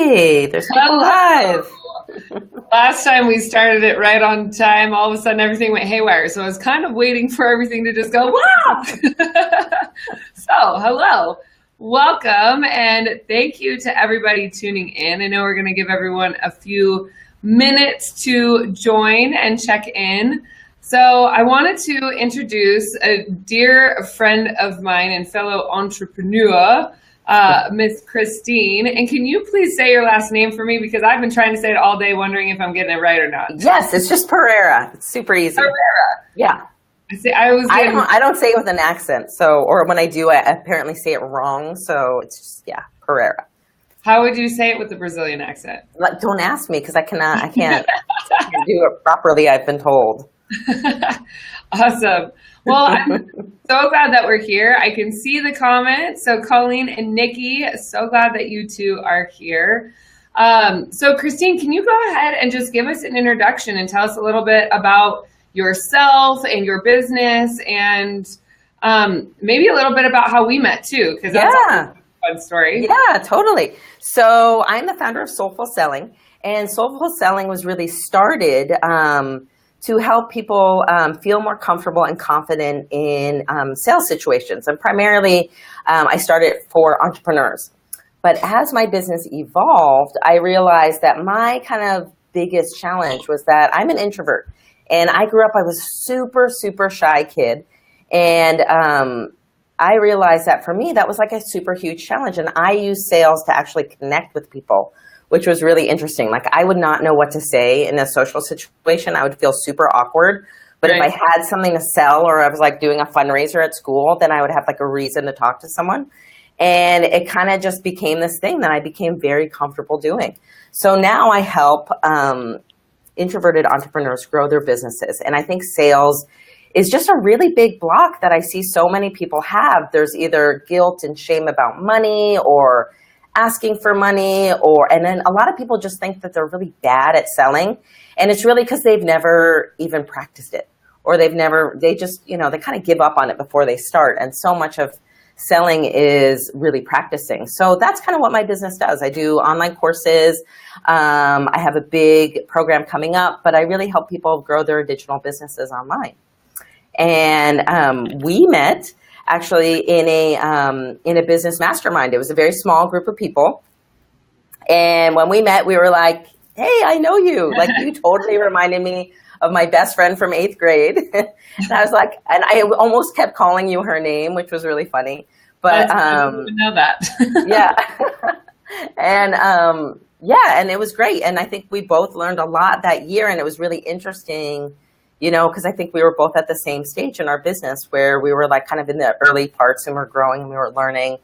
Hey, there's people live. Last time we started it right on time, all of a sudden everything went haywire. So I was kind of waiting for everything to just go, wow! So, hello. Welcome, and thank you to everybody tuning in. I know we're going to give everyone a few minutes to join and check in. So I wanted to introduce a dear friend of mine and fellow entrepreneur, Miss Christine. And can you please say your last name for me? Because I've been trying to say it all day, wondering if I'm getting it right or not. Yes, it's just Pereira. It's super easy. Pereira. Yeah. I don't say it with an accent. So, or when I do, I apparently say it wrong. So it's just, Pereira. How would you say it with the Brazilian accent? Like, don't ask me because I can't do it properly, I've been told. Awesome. Well, I'm so glad that we're here. I can see the comments. So Colleen and Nikki, so glad that you two are here. So Christine, can you go ahead and just give us an introduction and tell us a little bit about yourself and your business, and maybe a little bit about how we met too, because that's a fun story. Yeah, totally. So I'm the founder of Soulful Selling, and Soulful Selling was really started to help people feel more comfortable and confident in sales situations. And primarily, I started for entrepreneurs. But as my business evolved, I realized that my kind of biggest challenge was that I'm an introvert. And I grew up, I was a super, super shy kid. And I realized that for me, that was like a super huge challenge. And I used sales to actually connect with people, which was really interesting. Like, I would not know what to say in a social situation. I would feel super awkward. But if I had something to sell, or I was like doing a fundraiser at school, then I would have like a reason to talk to someone. And it kind of just became this thing that I became very comfortable doing. So now I help introverted entrepreneurs grow their businesses. And I think sales is just a really big block that I see so many people have. There's either guilt and shame about money, or asking for money, and then a lot of people just think that they're really bad at selling. And it's really because they've never even practiced it, or they just, they kind of give up on it before they start. And so much of selling is really practicing. So that's kind of what my business does. I do online courses. I have a big program coming up, but I really help people grow their digital businesses online. And we met actually in a business mastermind. It was a very small group of people. And when we met, we were like, hey, I know you. Like, you totally reminded me of my best friend from 8th grade. And I was like, and I almost kept calling you her name, which was really funny. But I didn't know that. Yeah. And and it was great. And I think we both learned a lot that year, and it was really interesting, because I think we were both at the same stage in our business where we were like kind of in the early parts, and we're growing, and we were learning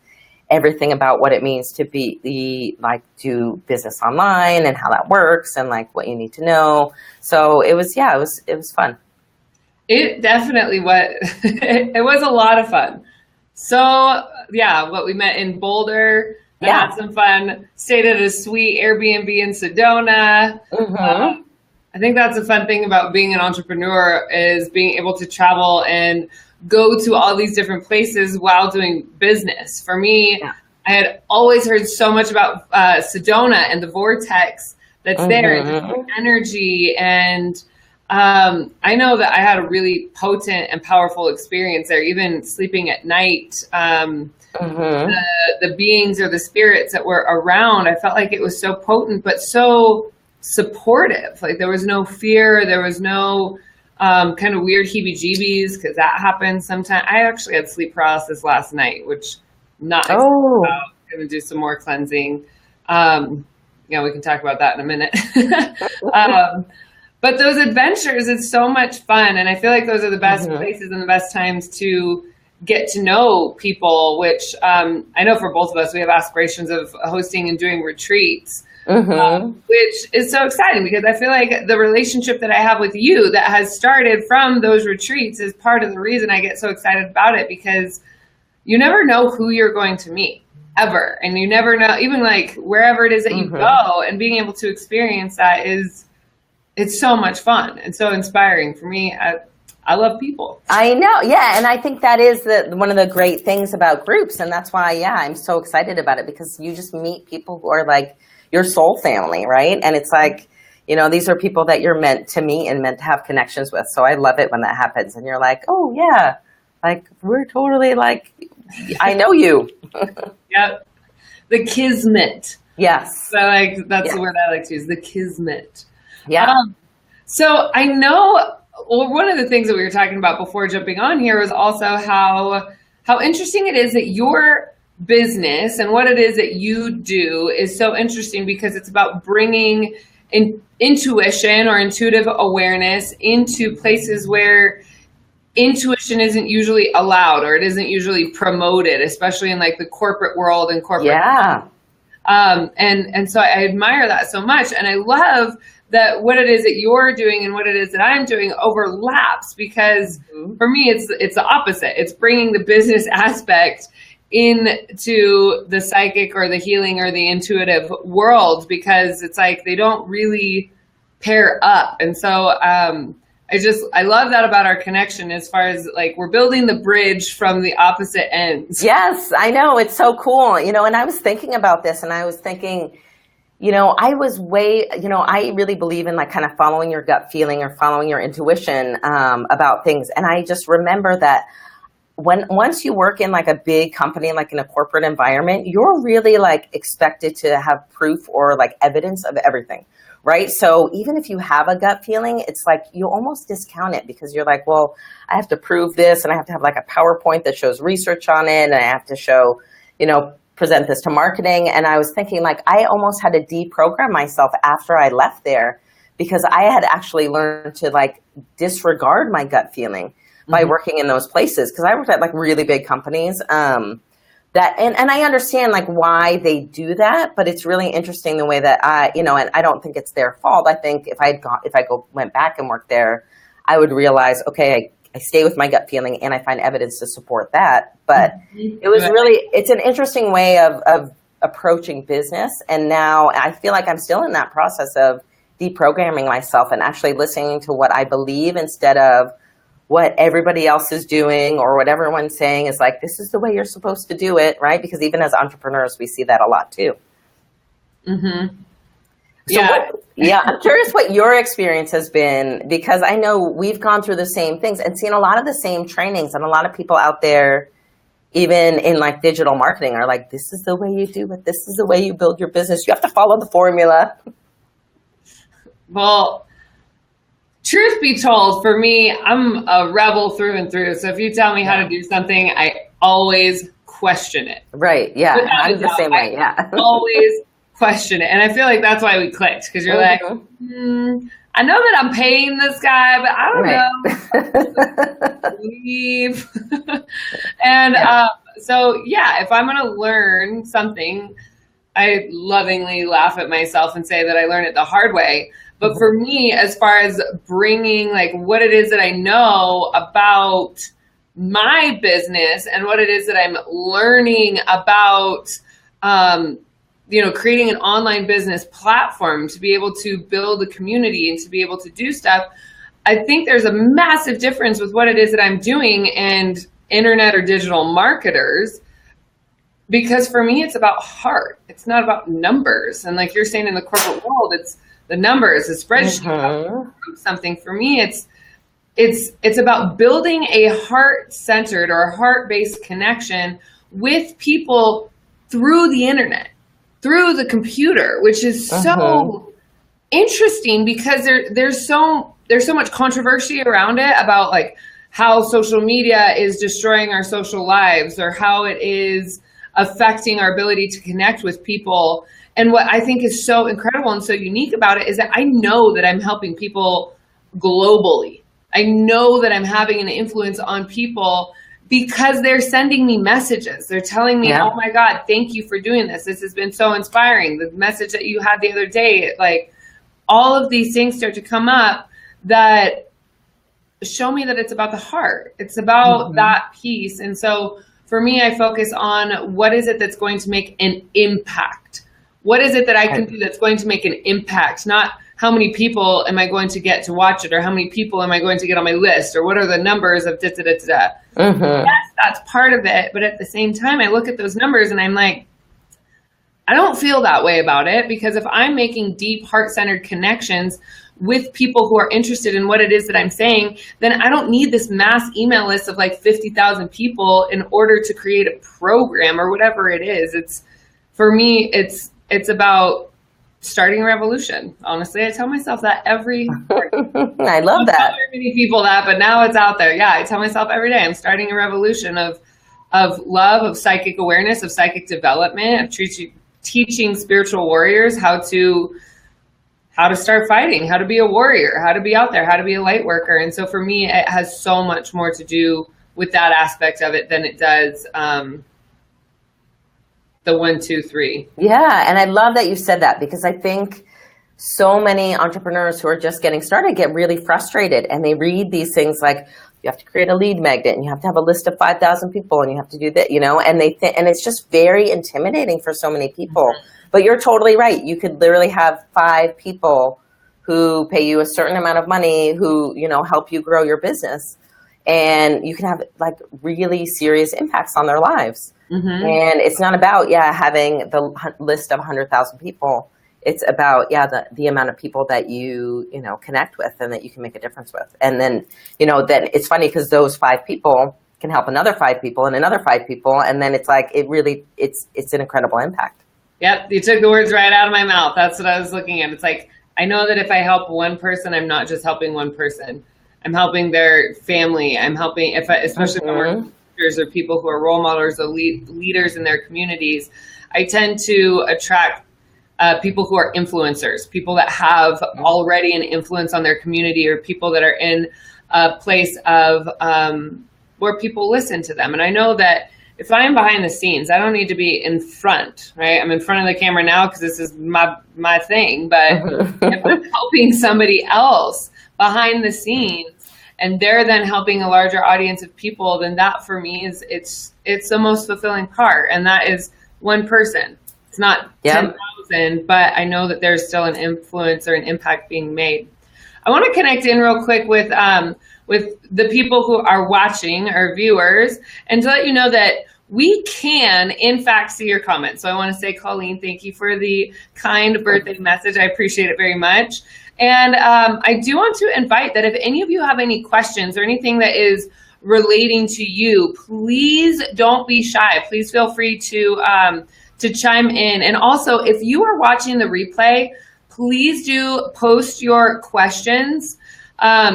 everything about what it means to do business online and how that works, and like what you need to know. So it was fun. It definitely was. It was a lot of fun. So what we met in Boulder, had some fun, stayed at a sweet Airbnb in Sedona. Mm-hmm. I think that's a fun thing about being an entrepreneur, is being able to travel and go to all these different places while doing business. For me, I had always heard so much about Sedona and the vortex that's there, and the energy. And I know that I had a really potent and powerful experience there, even sleeping at night. The beings or the spirits that were around, I felt like it was so potent, but so supportive. Like, there was no fear. There was no kind of weird heebie-jeebies, because that happens sometimes. I actually had sleep paralysis last night, which I'm not excited about. I'm going to do some more cleansing. We can talk about that in a minute. But those adventures, it's so much fun. And I feel like those are the best places and the best times to get to know people, which I know for both of us, we have aspirations of hosting and doing retreats. Which is so exciting, because I feel like the relationship that I have with you that has started from those retreats is part of the reason I get so excited about it, because you never know who you're going to meet ever. And you never know, even like wherever it is that you go, and being able to experience that it's so much fun and so inspiring for me. I love people. I know. Yeah. And I think that is one of the great things about groups. And that's why, I'm so excited about it, because you just meet people who are like your soul family, right? And it's like, these are people that you're meant to meet and meant to have connections with. So I love it when that happens. And you're like, oh yeah, like we're totally like, I know you. Yep. The kismet. Yes. So that's the word I like to use, the kismet. Yeah. So I know, one of the things that we were talking about before jumping on here was also how interesting it is that your business and what it is that you do is so interesting, because it's about bringing intuition or intuitive awareness into places where intuition isn't usually allowed, or it isn't usually promoted, especially in like the corporate world and corporate. Yeah. And so I admire that so much. And I love that what it is that you're doing and what it is that I'm doing overlaps, because for me, it's the opposite. It's bringing the business aspect into the psychic or the healing or the intuitive world, because it's like they don't really pair up. And so I love that about our connection, as far as like we're building the bridge from the opposite ends. Yes, I know. It's so cool. And I was thinking about this, and I was thinking, I really believe in like kind of following your gut feeling or following your intuition about things. And I just remember that once you work in like a big company, like in a corporate environment, you're really like expected to have proof or like evidence of everything, right? So even if you have a gut feeling, it's like you almost discount it, because you're like, well, I have to prove this, and I have to have like a PowerPoint that shows research on it, and I have to show, present this to marketing. And I was thinking like I almost had to deprogram myself after I left there, because I had actually learned to like disregard my gut feeling by working in those places. Because I worked at like really big companies and I understand like why they do that, but it's really interesting the way that and I don't think it's their fault. I think if I went back and worked there, I would realize, okay, I stay with my gut feeling and I find evidence to support that. But it's an interesting way of approaching business. And now I feel like I'm still in that process of deprogramming myself and actually listening to what I believe instead of what everybody else is doing or what everyone's saying is like, this is the way you're supposed to do it, right? Because even as entrepreneurs, we see that a lot too. Mm-hmm. So I'm curious what your experience has been, because I know we've gone through the same things and seen a lot of the same trainings, and a lot of people out there, even in like digital marketing, are like, this is the way you do it. This is the way you build your business. You have to follow the formula. Well, truth be told, for me, I'm a rebel through and through. So if you tell me how to do something, I always question it. Right. Yeah. I'm the same way. Yeah. Always question it. And I feel like that's why we clicked, because you're like, I know that I'm paying this guy, but I don't know. Leave. And if I'm going to learn something, I lovingly laugh at myself and say that I learned it the hard way. But for me, as far as bringing like what it is that I know about my business and what it is that I'm learning about, creating an online business platform to be able to build a community and to be able to do stuff, I think there's a massive difference with what it is that I'm doing and internet or digital marketers. Because for me, it's about heart. It's not about numbers. And like you're saying, in the corporate world, it's the numbers, the spreadsheet, something. For me, it's about building a heart-centered or a heart-based connection with people through the internet, through the computer, which is so interesting, because there's so much controversy around it about like how social media is destroying our social lives, or how it is affecting our ability to connect with people. And what I think is so incredible and so unique about it is that I know that I'm helping people globally. I know that I'm having an influence on people because they're sending me messages. They're telling me, oh my God, thank you for doing this. This has been so inspiring. The message that you had the other day, like all of these things start to come up that show me that it's about the heart. It's about that piece. And so for me, I focus on what is it that's going to make an impact? What is it that I can do that's going to make an impact? Not how many people am I going to get to watch it, or how many people am I going to get on my list, or what are the numbers of da-da-da-da-da. Yes, that's part of it. But at the same time, I look at those numbers and I'm like, I don't feel that way about it, because if I'm making deep, heart-centered connections with people who are interested in what it is that I'm saying, then I don't need this mass email list of like 50,000 people in order to create a program or whatever it is. For me, it's about starting a revolution. Honestly, I tell myself that every I love that. Not very many people that, but now it's out there. Yeah, I tell myself every day I'm starting a revolution of love, of psychic awareness, of psychic development, of teaching spiritual warriors how to start fighting, how to be a warrior, how to be out there, how to be a light worker. And so for me, it has so much more to do with that aspect of it than it does the 1, 2, 3. Yeah. And I love that you said that, because I think so many entrepreneurs who are just getting started get really frustrated, and they read these things like, you have to create a lead magnet, and you have to have a list of 5,000 people, and you have to do that, and and it's just very intimidating for so many people. Mm-hmm. But you're totally right. You could literally have 5 people who pay you a certain amount of money who, help you grow your business, and you can have like really serious impacts on their lives. Mm-hmm. And it's not about, having the list of 100,000 people. It's about, the amount of people that you connect with and that you can make a difference with. And then, then it's funny because those 5 people can help another 5 people and another 5 people. And then it's like, it's an incredible impact. Yep. You took the words right out of my mouth. That's what I was looking at. It's like, I know that if I help one person, I'm not just helping one person. I'm helping their family. I'm helping, especially when we're leaders or people who are role models or leaders in their communities. I tend to attract people who are influencers, people that have already an influence on their community, or people that are in a place of where people listen to them. And I know that if I am behind the scenes, I don't need to be in front, right? I'm in front of the camera now because this is my thing. But if I'm helping somebody else behind the scenes, and they're then helping a larger audience of people, then that for me is it's the most fulfilling part. And that is one person. It's not 10,000, but I know that there's still an influence or an impact being made. I want to connect in real quick with the people who are watching, our viewers, and to let you know that we can, in fact, see your comments. So I want to say, Colleen, thank you for the kind birthday message. I appreciate it very much. And I do want to invite that if any of you have any questions or anything that is relating to you, please don't be shy. Please feel free to chime in. And also, if you are watching the replay, please do post your questions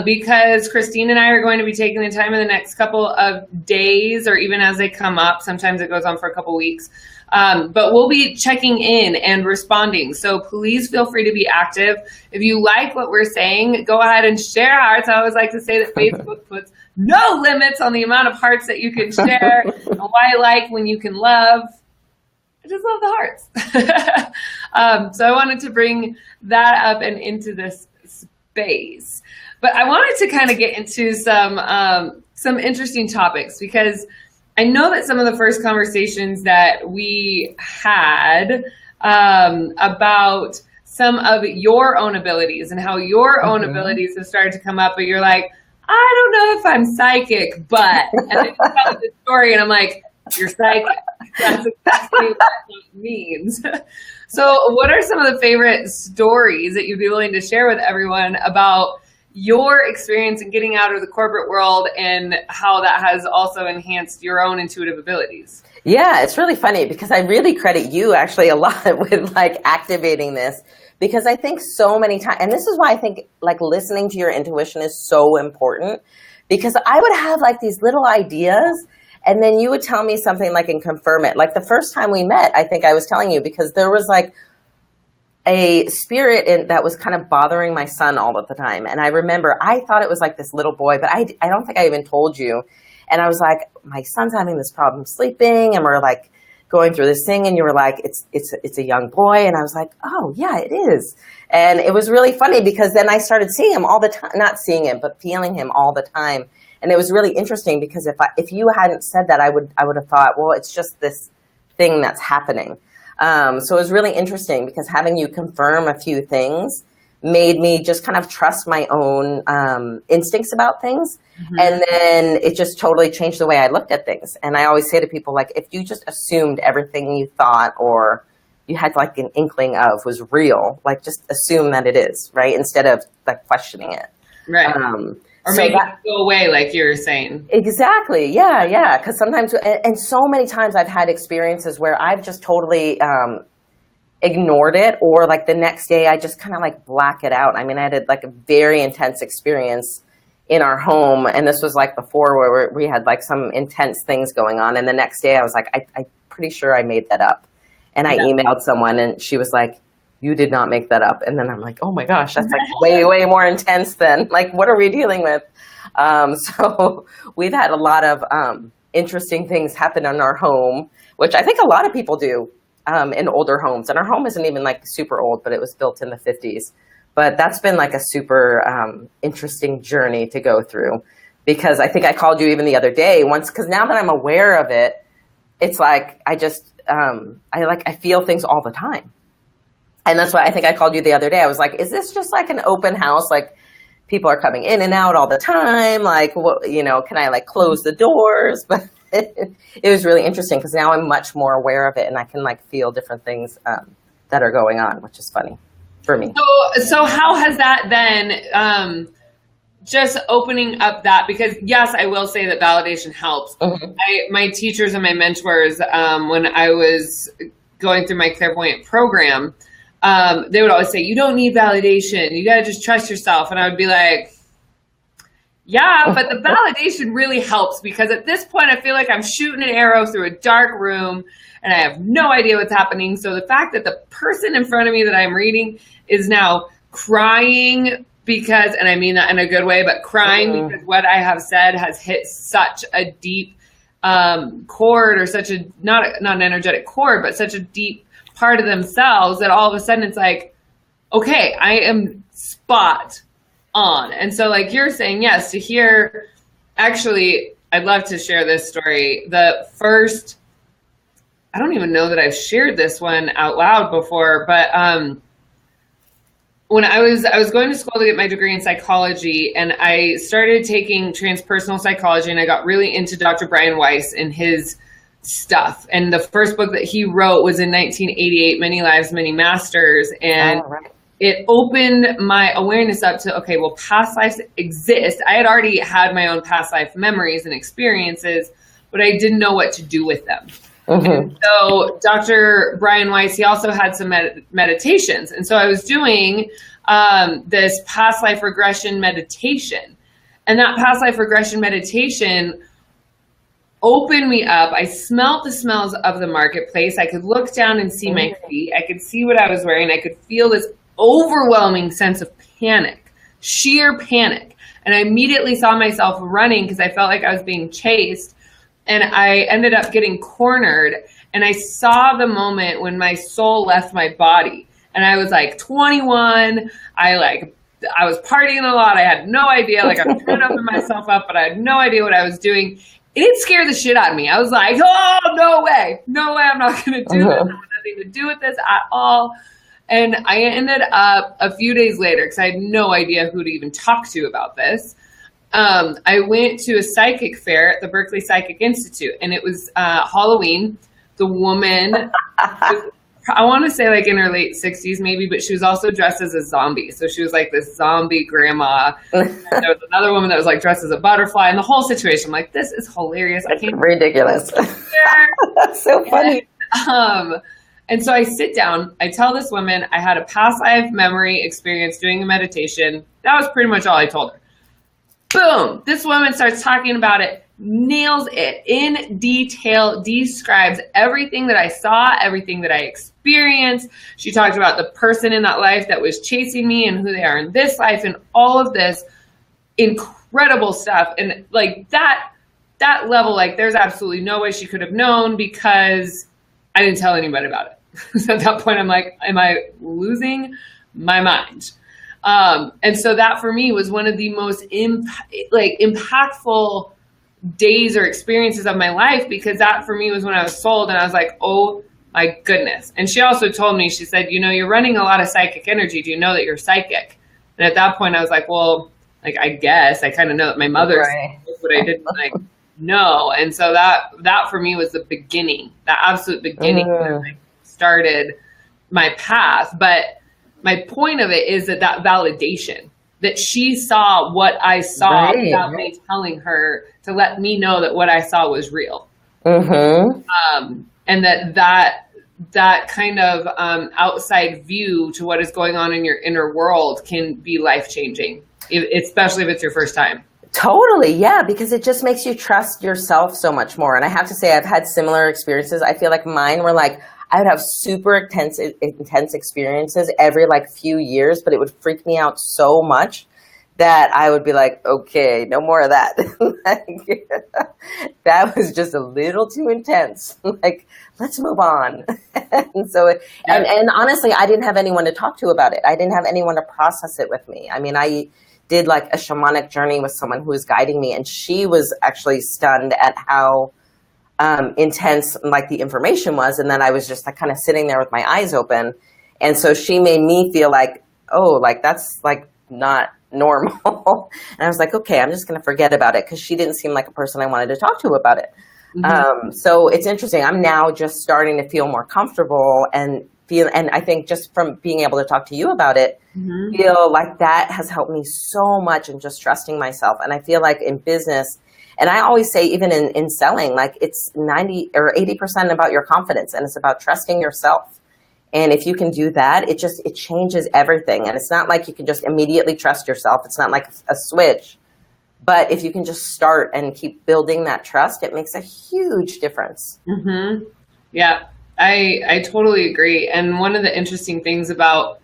because Christine and I are going to be taking the time in the next couple of days, or even as they come up. Sometimes it goes on for a couple weeks. But we'll be checking in and responding. So please feel free to be active. If you like what we're saying, go ahead and share hearts. I always like to say that Facebook puts no limits on the amount of hearts that you can share. And why like when you can love? I just love the hearts. So I wanted to bring that up and into this space. But I wanted to kind of get into some interesting topics, because I know that some of the first conversations that we had about some of your own abilities and how your own abilities have started to come up, but you're like, I don't know if I'm psychic, but, and then you tell the story and I'm like, you're psychic. That's exactly what that means. So what are some of the favorite stories that you'd be willing to share with everyone about your experience in getting out of the corporate world and how that has also enhanced your own intuitive abilities? Yeah, it's really funny because I really credit you actually a lot with like activating this, because I think so many times, and this is why I think like listening to your intuition is so important, because I would have like these little ideas and then you would tell me something like and confirm it. Like the first time we met, I think I was telling you, because there was like a spirit that was kind of bothering my son all of the time. And I remember I thought it was like this little boy, but I don't think I even told you. And I was like, my son's having this problem sleeping, and we're like going through this thing. And you were like, it's a young boy. And I was like, oh yeah, it is. And it was really funny because then I started seeing him all the time, not seeing him, but feeling him all the time. And it was really interesting because if you hadn't said that, I would have thought, well, it's just this thing that's happening. So it was really interesting because having you confirm a few things made me just kind of trust my own instincts about things. Mm-hmm. And then it just totally changed the way I looked at things. And I always say to people, like, if you just assumed everything you thought or you had like an inkling of was real, like just assume that it is, right? Instead of like questioning it. Right. Or so make it go away, like you were saying. Exactly. Yeah. Because sometimes, and so many times I've had experiences where I've just totally ignored it, or like the next day I just kind of like black it out. I mean, I had like a very intense experience in our home, and this was like before where we had like some intense things going on. And the next day I was like, I'm pretty sure I made that up. And I emailed someone, and she was like, you did not make that up. And then I'm like, oh my gosh, that's like way, way more intense than like, what are we dealing with? So we've had a lot of interesting things happen in our home, which I think a lot of people do in older homes. And our home isn't even like super old, but it was built in the 50s. But that's been like a super interesting journey to go through, because I think I called you even the other day once, because now that I'm aware of it, it's like I just I feel things all the time. And that's why I think I called you the other day. I was like, is this just like an open house? Like people are coming in and out all the time. Like, what, can I like close the doors? But it was really interesting because now I'm much more aware of it, and I can like feel different things that are going on, which is funny for me. So how has that then, just opening up that, because yes, I will say that validation helps. Mm-hmm. My teachers and my mentors, when I was going through my clairvoyant program, they would always say, you don't need validation. You got to just trust yourself. And I would be like, yeah, but the validation really helps, because at this point I feel like I'm shooting an arrow through a dark room and I have no idea what's happening. So the fact that the person in front of me that I'm reading is now crying because, and I mean that in a good way, but crying because what I have said has hit such a deep chord, or such a, not an energetic chord, but such a deep part of themselves, that all of a sudden it's like, okay, I am spot on. And so like you're saying, yes, to hear, actually, I'd love to share this story. The first, I don't even know that I've shared this one out loud before, but when I was going to school to get my degree in psychology, and I started taking transpersonal psychology, and I got really into Dr. Brian Weiss and his stuff. And the first book that he wrote was in 1988, Many Lives, Many Masters. And it opened my awareness up to, okay, well, past lives exist. I had already had my own past life memories and experiences, but I didn't know what to do with them. Mm-hmm. So Dr. Brian Weiss, he also had some meditations. And so I was doing this past life regression meditation. And that past life regression meditation opened me up. I smelled the smells of the marketplace. I could look down and see my feet. I could see what I was wearing. I could feel this overwhelming sense of panic, sheer panic. And I immediately saw myself running because I felt like I was being chased. And I ended up getting cornered, and I saw the moment when my soul left my body. And I was like 21. I was partying a lot. I had no idea. Like, I'm trying to open myself up, but I had no idea what I was doing. It scared the shit out of me. I was like, oh, no way. No way. I'm not going to do this. I have nothing to do with this at all. And I ended up a few days later, because I had no idea who to even talk to about this. I went to a psychic fair at the Berkeley Psychic Institute, and it was Halloween. The woman, I want to say like in her late 60s maybe, but she was also dressed as a zombie. So she was like this zombie grandma. And there was another woman that was like dressed as a butterfly, and the whole situation. I'm like, this is hilarious. I can't. Ridiculous. That's so funny. And so I sit down. I tell this woman I had a past life memory experience doing a meditation. That was pretty much all I told her. Boom, this woman starts talking about it, nails it in detail, describes everything that I saw, everything that I experienced. She talked about the person in that life that was chasing me and who they are in this life, and all of this incredible stuff. And like that level, like there's absolutely no way she could have known, because I didn't tell anybody about it. So at that point, I'm like, am I losing my mind? And so that for me was one of the most impactful days or experiences of my life, because that for me was when I was sold, and I was like, oh my goodness. And she also told me, she said, you're running a lot of psychic energy. Do you know that you're psychic? And at that point I was like, well, like, I guess I kind of know that my mother said, but I didn't like know. And so that for me was the beginning, the absolute beginning when I started my path. But my point of it is that validation, that she saw what I saw without me telling her, to let me know that what I saw was real. And that kind of outside view to what is going on in your inner world can be life-changing, especially if it's your first time. Totally, yeah, because it just makes you trust yourself so much more. And I have to say, I've had similar experiences. I feel like mine were like, I would have super intense experiences every like few years, but it would freak me out so much that I would be like, okay, no more of that. That was just a little too intense. Like, let's move on. And honestly, I didn't have anyone to talk to about it. I didn't have anyone to process it with me. I mean, I did like a shamanic journey with someone who was guiding me, and she was actually stunned at how intense like the information was. And then I was just like kind of sitting there with my eyes open. And so she made me feel like, oh, like that's like not normal. And I was like, okay, I'm just going to forget about it, because she didn't seem like a person I wanted to talk to about it. So it's interesting. I'm now just starting to feel more comfortable and I think just from being able to talk to you about it, feel like that has helped me so much in just trusting myself. And I feel like in business, and I always say, even in selling, like it's 90 or 80% about your confidence, and it's about trusting yourself. And if you can do that, it changes everything. And it's not like you can just immediately trust yourself. It's not like a switch. But if you can just start and keep building that trust, it makes a huge difference. Yeah, I totally agree. And one of the interesting things about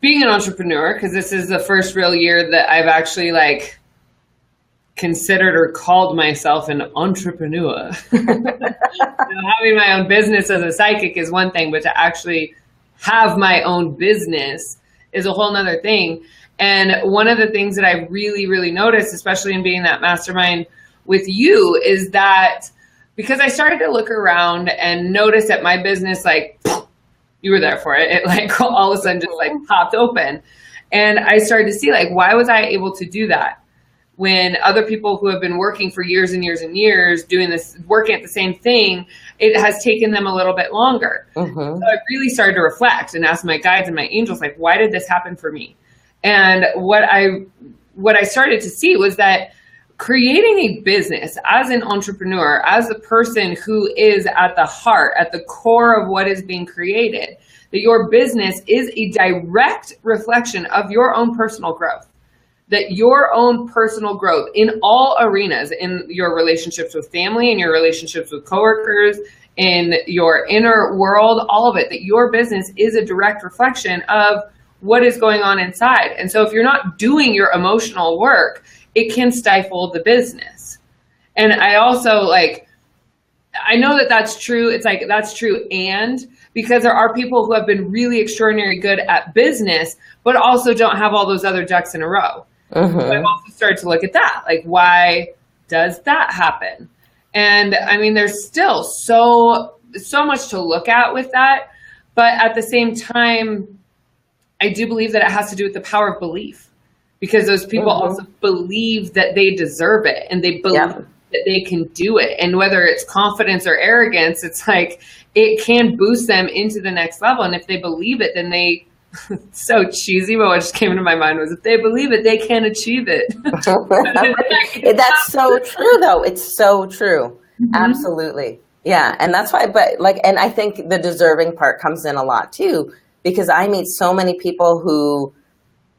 being an entrepreneur, because this is the first real year that I've actually like considered or called myself an entrepreneur. Having my own business as a psychic is one thing, but to actually have my own business is a whole nother thing. And one of the things that I really, really noticed, especially in being that mastermind with you, is that because I started to look around and notice that my business, like, you were there for it. It like all of a sudden just like popped open. And I started to see like, why was I able to do that when other people who have been working for years and years and years doing this, working at the same thing, it has taken them a little bit longer. So I really started to reflect and ask my guides and my angels, like, why did this happen for me? And what I started to see was that creating a business as an entrepreneur, as a person who is at the heart, at the core of what is being created, that your business is a direct reflection of your own personal growth. That your own personal growth in all arenas, in your relationships with family, in your relationships with coworkers, in your inner world, all of it, that your business is a direct reflection of what is going on inside. And so if you're not doing your emotional work, it can stifle the business. And I also like, I know that that's true. It's like, that's true. And because there are people who have been really extraordinarily good at business, but also don't have all those other ducks in a row. So I've also started to look at that. Like, why does that happen? And I mean, there's still so much to look at with that. But at the same time, I do believe that it has to do with the power of belief, because those people also believe that they deserve it, and they believe that they can do it. And whether it's confidence or arrogance, it's like it can boost them into the next level. And if they believe it, then they, so cheesy, but what just came into my mind was, if they believe it, they can achieve it. That's so true, though. It's so true. Absolutely. Yeah. And that's why, but like, and I think the deserving part comes in a lot too, because I meet so many people who,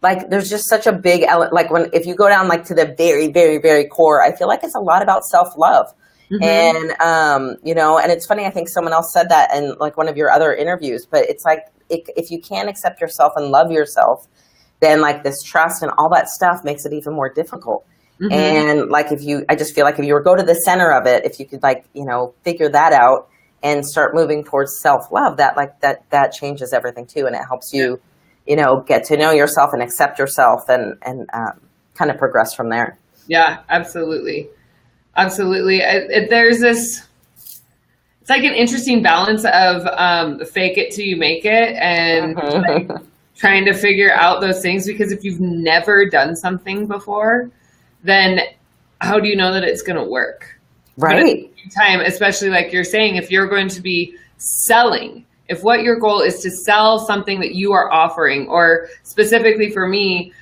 like, there's just such a big, like if you go down like to the very, very, very core, I feel like it's a lot about self-love. And, you know, and it's funny, I think someone else said that in like one of your other interviews, but it's like, if you can't accept yourself and love yourself, then like this trust and all that stuff makes it even more difficult. And like, I just feel like if you were go to the center of it, if you could like, you know, figure that out and start moving towards self-love, that changes everything too. And it helps you, you know, get to know yourself and accept yourself and kind of progress from there. Yeah, absolutely. Absolutely. There's this, it's like an interesting balance of fake it till you make it, and like, trying to figure out those things, because if you've never done something before, then how do you know that it's going to work? Right. But at the same time, especially like you're saying, if you're going to be selling if what your goal is to sell something that you are offering, or specifically for me,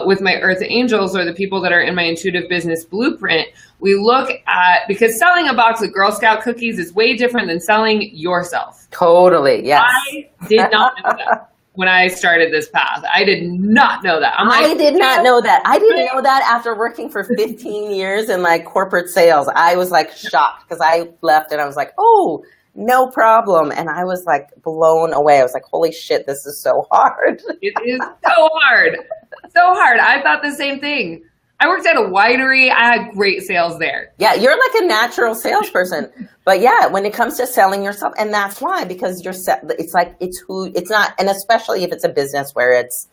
with my Earth Angels or the people that are in my intuitive business blueprint, we look at, because selling a box of Girl Scout cookies is way different than selling yourself. Totally. Yes. I did not know that when I started this path. I did not know that. I did not know that. I didn't know that after working for 15 years in like corporate sales. I was like shocked because I left and I was like, oh, no problem. And I was like blown away. I was like, holy shit, this is so hard. It is so hard. So hard. I thought the same thing. I worked at a winery. I had great sales there. Yeah, you're like a natural salesperson. But yeah, when it comes to selling yourself, and that's why, because it's not, and especially if it's a business where it's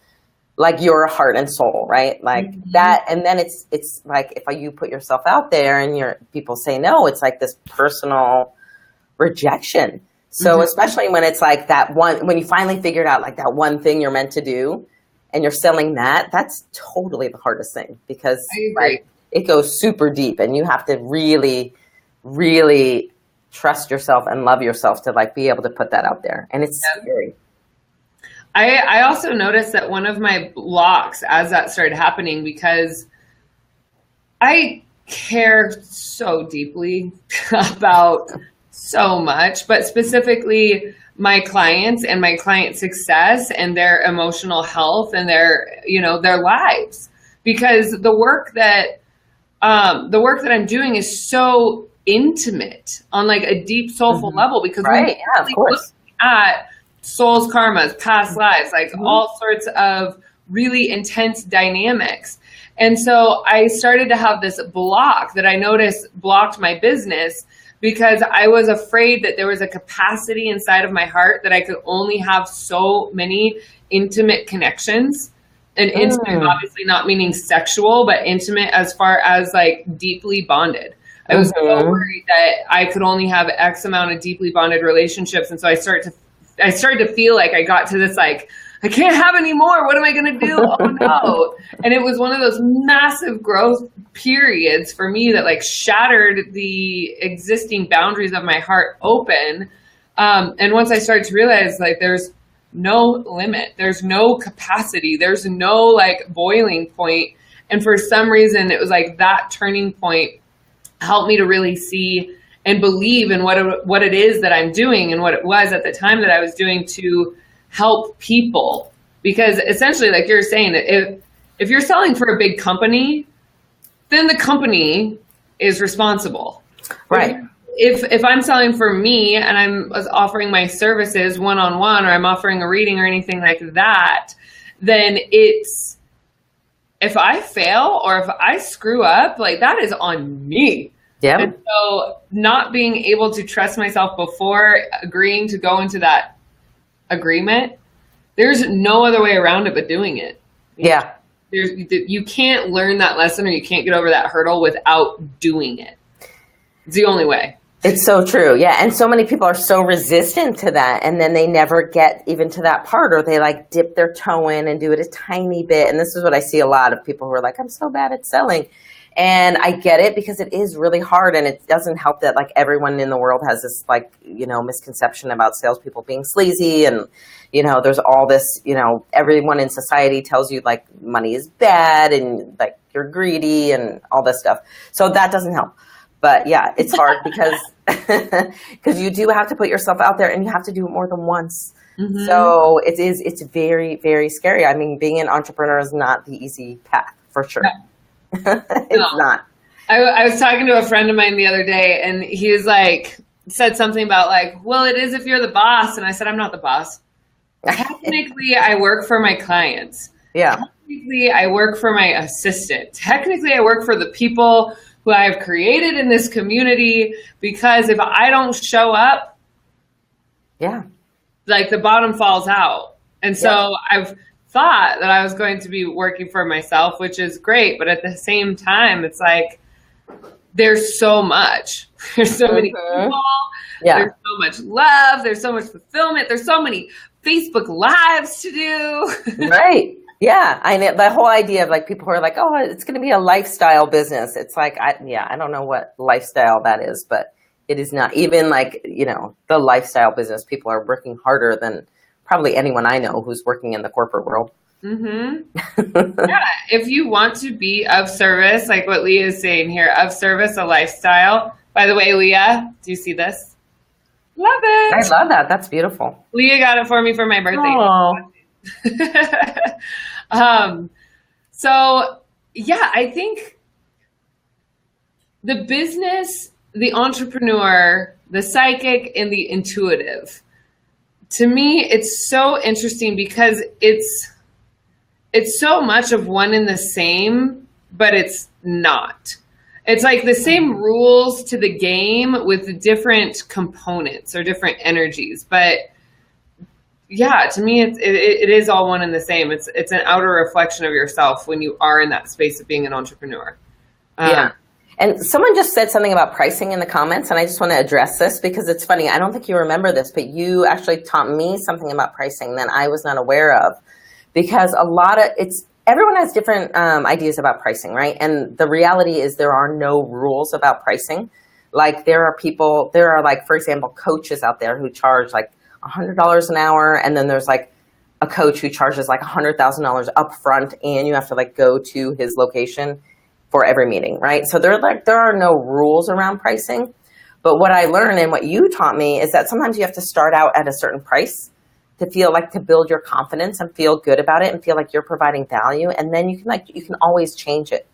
like your heart and soul, right? Like that, and then it's like if you put yourself out there and people say no, it's like this personal rejection. So especially when it's like that one, when you finally figured out like that one thing you're meant to do, and you're selling that's totally the hardest thing, because like it goes super deep and you have to really, really trust yourself and love yourself to like be able to put that out there. And it's scary. I also noticed that one of my blocks as that started happening, because I care so deeply about so much, but specifically my clients and my client success and their emotional health and their lives, because the work that I'm doing is so intimate on like a deep soulful level, because right, yeah, of course, at souls, karmas, past lives, like all sorts of really intense dynamics. And so I started to have this block that I noticed blocked my business, because I was afraid that there was a capacity inside of my heart that I could only have so many intimate connections. And intimate, obviously not meaning sexual, but intimate as far as like deeply bonded. I was so worried that I could only have X amount of deeply bonded relationships. And so I started to feel like I got to this, like, I can't have any more. What am I going to do? Oh no. And it was one of those massive growth periods for me that like shattered the existing boundaries of my heart open. And once I started to realize like there's no limit, there's no capacity, there's no like boiling point. And for some reason, it was like that turning point helped me to really see and believe in what it is that I'm doing, and what it was at the time that I was doing to help people. Because essentially, like you're saying, if you're selling for a big company, then the company is responsible. Right. If I'm selling for me and I'm offering my services one-on-one, or I'm offering a reading or anything like that, then it's, if I fail or if I screw up, like that is on me. Yeah. And so not being able to trust myself before agreeing to go into that agreement, there's no other way around it but doing it. Yeah. You can't learn that lesson, or you can't get over that hurdle without doing it. It's the only way. It's so true. Yeah. And so many people are so resistant to that. And then they never get even to that part, or they like dip their toe in and do it a tiny bit. And this is what I see a lot of people who are like, I'm so bad at selling. And I get it, because it is really hard, and it doesn't help that like everyone in the world has this like, misconception about salespeople being sleazy, and, there's all this, everyone in society tells you like money is bad and like you're greedy and all this stuff. So that doesn't help. But yeah, it's hard because you do have to put yourself out there, and you have to do it more than once. Mm-hmm. So it's very, very scary. I mean, being an entrepreneur is not the easy path, for sure. It's not. I was talking to a friend of mine the other day, and he was like, said something about like, well, it is if you're the boss. And I said, I'm not the boss. Technically, I work for my clients. Yeah. Technically, I work for my assistant. Technically, I work for the people who I have created in this community, because if I don't show up, yeah, like the bottom falls out. And so I've thought that I was going to be working for myself, which is great. But at the same time, it's like, there's so much, there's so many people, there's so much love, there's so much fulfillment, there's so many Facebook lives to do. Right. Yeah. I know the whole idea of like people who are like, oh, it's going to be a lifestyle business. It's like, I don't know what lifestyle that is, but It is not. Even like, the lifestyle business, people are working harder than probably anyone I know who's working in the corporate world. Mm-hmm. Yeah. If you want to be of service, like what Leah is saying here, of service, a lifestyle. By the way, Leah, do you see this? Love it. I love that. That's beautiful. Leah got it for me for my birthday. Oh. So yeah, I think the business, the entrepreneur, the psychic, and the intuitive, to me, it's so interesting because it's so much of one and the same, but it's not. It's like the same rules to the game with different components or different energies. But yeah, to me, it is all one and the same. It's an outer reflection of yourself when you are in that space of being an entrepreneur. Yeah. And someone just said something about pricing in the comments, and I just want to address this because it's funny. I don't think you remember this, but you actually taught me something about pricing that I was not aware of, because everyone has different ideas about pricing, right? And the reality is there are no rules about pricing. Like there are like, for example, coaches out there who charge like $100 an hour, and then there's like a coach who charges like $100,000 up front, and you have to like go to his location for every meeting, right? So there are no rules around pricing. But what I learned and what you taught me is that sometimes you have to start out at a certain price to build your confidence and feel good about it and feel like you're providing value. And then you can always change it.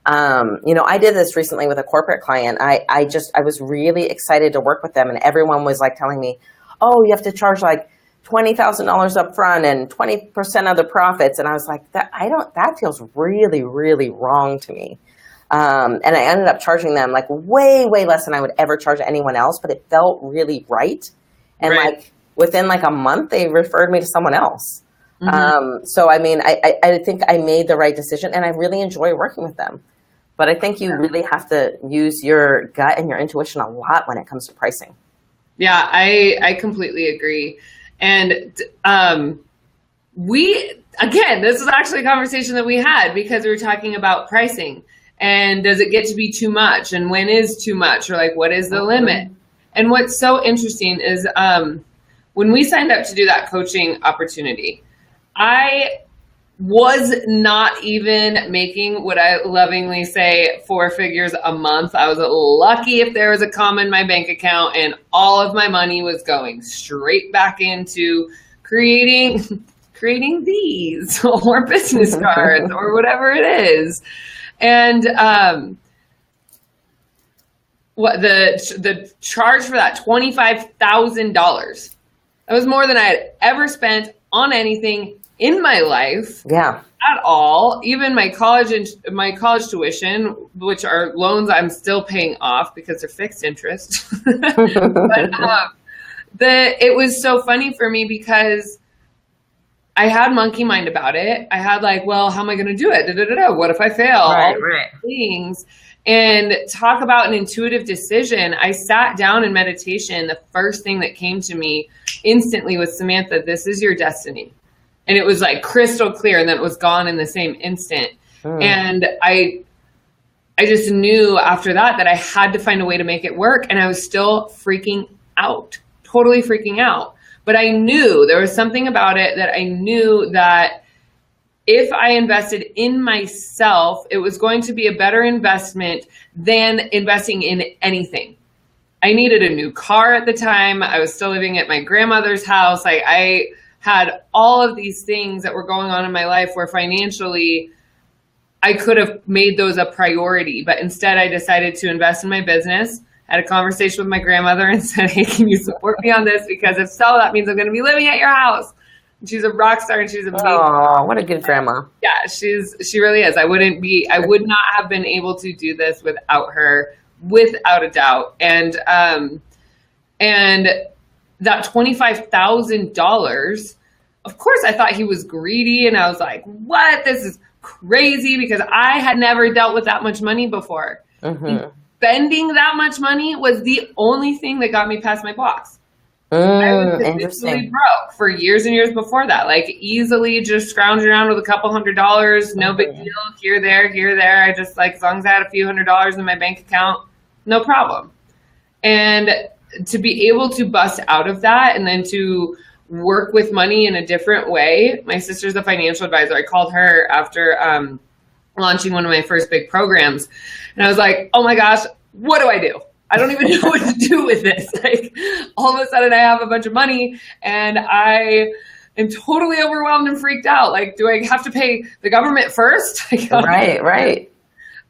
I did this recently with a corporate client. I was really excited to work with them, and everyone was like telling me, oh, you have to charge like $20,000 up front and 20% of the profits. And I was like, that feels really, really wrong to me. And I ended up charging them like way, way less than I would ever charge anyone else, but it felt really right. And like within like a month, they referred me to someone else. Mm-hmm. So, I mean, I think I made the right decision, and I really enjoy working with them. But I think you really have to use your gut and your intuition a lot when it comes to pricing. Yeah, I completely agree. And this is actually a conversation that we had because we were talking about pricing, and does it get to be too much, and when is too much, or like what is the limit? And what's so interesting is when we signed up to do that coaching opportunity, I was not even making what I lovingly say 4 figures a month. I was lucky if there was a comma in my bank account, and all of my money was going straight back into creating these or business cards or whatever it is. And the charge for that, $25,000. That was more than I had ever spent on anything in my life. Yeah. At all. Even my college tuition, which are loans I'm still paying off because they're fixed interest. But it was so funny for me because I had monkey mind about it. I had like, well, how am I going to do it? What if I fail? Right. Things. And talk about an intuitive decision. I sat down in meditation. The first thing that came to me instantly was, Samantha, this is your destiny. And it was like crystal clear, and then it was gone in the same instant. And I just knew after that I had to find a way to make it work. And I was still freaking out, totally freaking out. But I knew there was something about it that I knew that if I invested in myself, it was going to be a better investment than investing in anything. I needed a new car at the time. I was still living at my grandmother's house. I had all of these things that were going on in my life where financially I could have made those a priority. But instead, I decided to invest in my business. Had a conversation with my grandmother and said, hey, can you support me on this? Because if so, that means I'm going to be living at your house. And she's a rock star, and she's amazing. Oh, what a good grandma. Yeah, she really is. I would not have been able to do this without her, without a doubt. And that $25,000, of course, I thought he was greedy, and I was like, what? This is crazy, because I had never dealt with that much money before. Mm-hmm. Spending that much money was the only thing that got me past my blocks. I was consistently broke for years and years before that, like easily just scrounging around with a couple $100s, no big deal, here, there. I just like, as long as I had a few $100s in my bank account, no problem. And to be able to bust out of that and then to work with money in a different way. My sister's a financial advisor. I called her after launching one of my first big programs. And I was like, oh my gosh, what do I do? I don't even know what to do with this. Like, all of a sudden I have a bunch of money and I am totally overwhelmed and freaked out. Like, do I have to pay the government first? Right.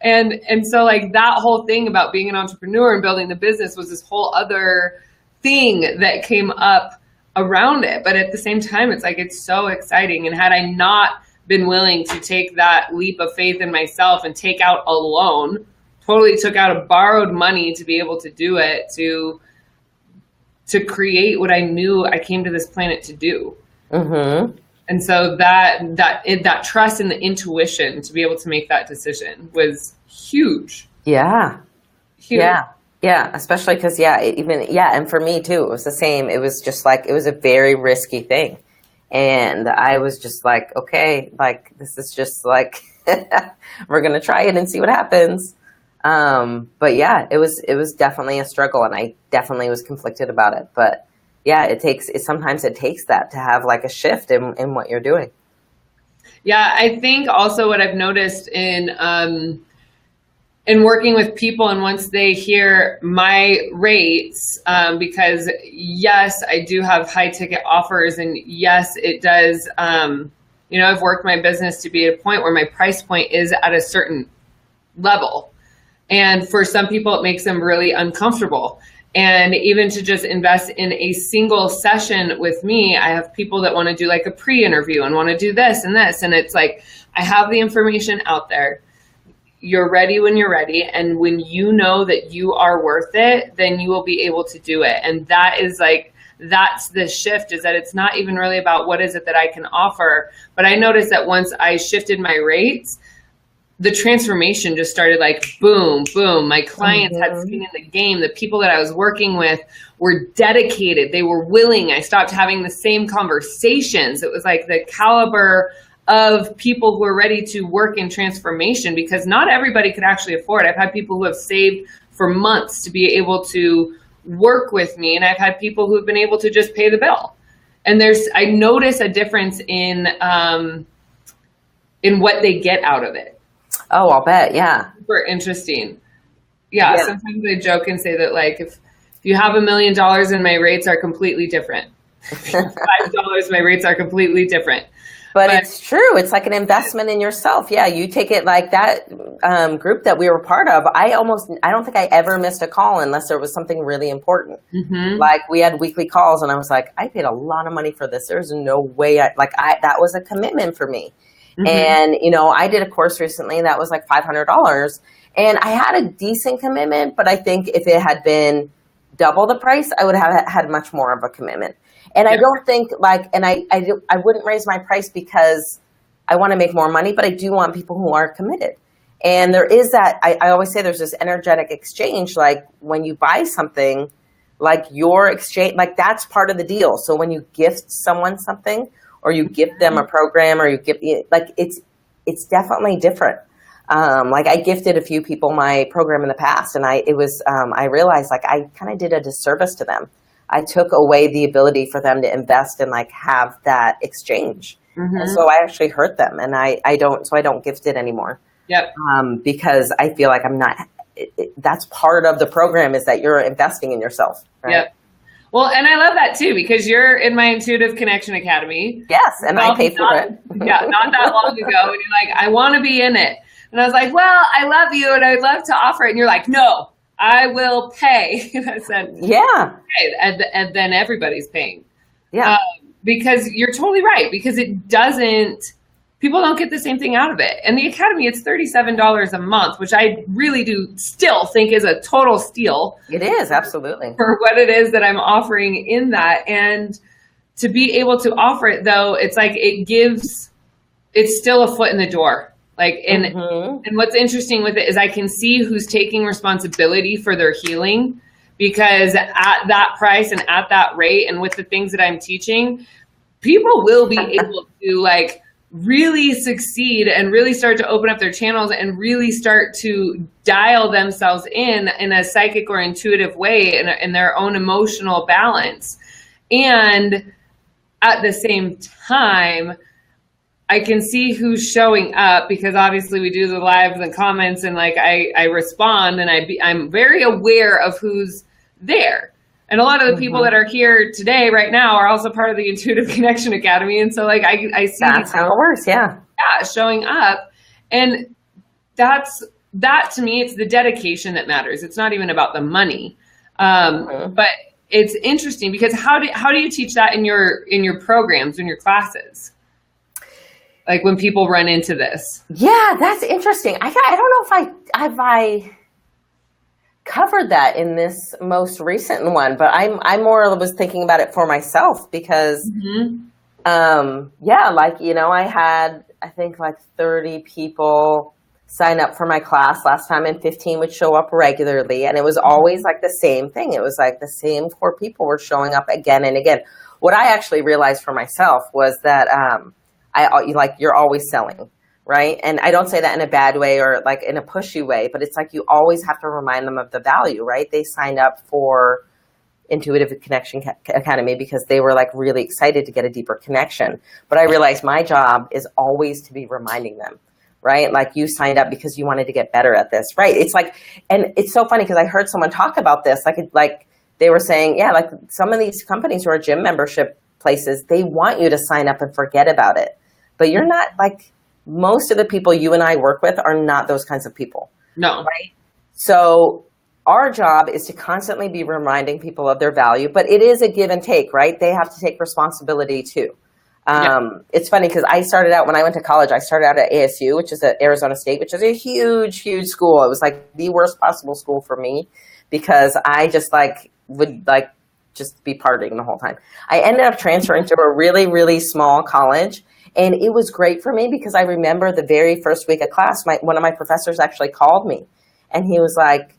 And so like that whole thing about being an entrepreneur and building the business was this whole other thing that came up around it. But at the same time, it's like, it's so exciting. And had I not been willing to take that leap of faith in myself and take out a loan, totally took out a borrowed money to be able to do it, to create what I knew I came to this planet to do. Mm-hmm. And so that trust and the intuition to be able to make that decision was huge. Yeah. Huge. Yeah. Especially because, and for me too, it was the same. It was just like, it was a very risky thing. And I was just like, okay, like, this is just like, we're going to try it and see what happens. But yeah, it was definitely a struggle, and I definitely was conflicted about it. But yeah, sometimes it takes that to have like a shift in what you're doing. Yeah. I think also what I've noticed in working with people, and once they hear my rates, because yes, I do have high ticket offers, and yes, it does, I've worked my business to be at a point where my price point is at a certain level. And for some people, it makes them really uncomfortable. And even to just invest in a single session with me, I have people that want to do like a pre-interview and want to do this and this. And it's like, I have the information out there. You're ready when you're ready. And when you know that you are worth it, then you will be able to do it. And that's the shift, is that it's not even really about what is it that I can offer. But I noticed that once I shifted my rates, the transformation just started like boom, boom. My clients had skin in the game. The people that I was working with were dedicated. They were willing. I stopped having the same conversations. It was like the caliber of people who are ready to work in transformation, because not everybody could actually afford it. I've had people who have saved for months to be able to work with me, and I've had people who have been able to just pay the bill. And I notice a difference in what they get out of it. Oh, I'll bet. Yeah. Super interesting. Yeah. Sometimes I joke and say that, like, if you have $1 million and my rates are completely different, $5, my rates are completely different. But it's true. It's like an investment in yourself. Yeah. You take it like that group that we were part of. I don't think I ever missed a call unless there was something really important. Mm-hmm. Like, we had weekly calls, and I was like, I paid a lot of money for this. There's no way that was a commitment for me. Mm-hmm. And, I did a course recently that was like $500, and I had a decent commitment, but I think if it had been double the price, I would have had much more of a commitment. And I don't think I wouldn't raise my price because I want to make more money, but I do want people who are committed. And there is that, I always say there's this energetic exchange, like when you buy something, like your exchange, like that's part of the deal. So when you gift someone something, or you gift them a program, or you gift, like it's definitely different. Like I gifted a few people my program in the past, and I realized like I kind of did a disservice to them. I took away the ability for them to invest and like have that exchange. Mm-hmm. And so I actually hurt them, and I don't gift it anymore. Yep. Because I feel like I'm not, that's part of the program, is that you're investing in yourself. Right? Yep. Well, and I love that too, because you're in my Intuitive Connection Academy. Yes, and I pay for it. Yeah, not that long ago. And you're like, I want to be in it. And I was like, well, I love you and I'd love to offer it. And you're like, no, I will pay. And I said, yeah. Okay. And then everybody's paying. Yeah. Because you're totally right. Because people don't get the same thing out of it. And the Academy, it's $37 a month, which I really do still think is a total steal. It is, absolutely. For what it is that I'm offering in that. And to be able to offer it, though, it's like it's still a foot in the door. Like, and what's interesting with it is I can see who's taking responsibility for their healing, because at that price and at that rate and with the things that I'm teaching, people will be able to like really succeed and really start to open up their channels and really start to dial themselves in a psychic or intuitive way in their own emotional balance. And at the same time, I can see who's showing up, because obviously we do the lives and comments, and like I respond, and I'm very aware of who's there. And a lot of the people that are here today, right now, are also part of the Intuitive Connection Academy. And so like I see that's how it works. Yeah, showing up. And that to me, it's the dedication that matters. It's not even about the money. But it's interesting, because how do you teach that in your programs, in your classes? Like when people run into this? Yeah, that's interesting. I don't know if I covered that in this most recent one, but I more was thinking about it for myself, because I had, I think, like 30 people sign up for my class last time, and 15 would show up regularly, and it was always like the same thing. It was like the same core people were showing up again and again. What I actually realized for myself was that you're always selling. Right. And I don't say that in a bad way or like in a pushy way, but it's like you always have to remind them of the value, right? They signed up for Intuitive Connection Academy because they were like really excited to get a deeper connection. But I realized my job is always to be reminding them, right? Like, you signed up because you wanted to get better at this, right? It's like, and it's so funny because I heard someone talk about this, like they were saying, yeah, like some of these companies who are gym membership places, they want you to sign up and forget about it. But you're not like, most of the people you and I work with are not those kinds of people. No. Right? So our job is to constantly be reminding people of their value, but it is a give and take, right? They have to take responsibility too. It's funny because I started out, when I went to college, I started out at ASU, which is at Arizona State, which is a huge, huge school. It was like the worst possible school for me, because I just would just be partying the whole time. I ended up transferring to a really, really small college. And it was great for me because I remember the very first week of class, one of my professors actually called me, and he was like,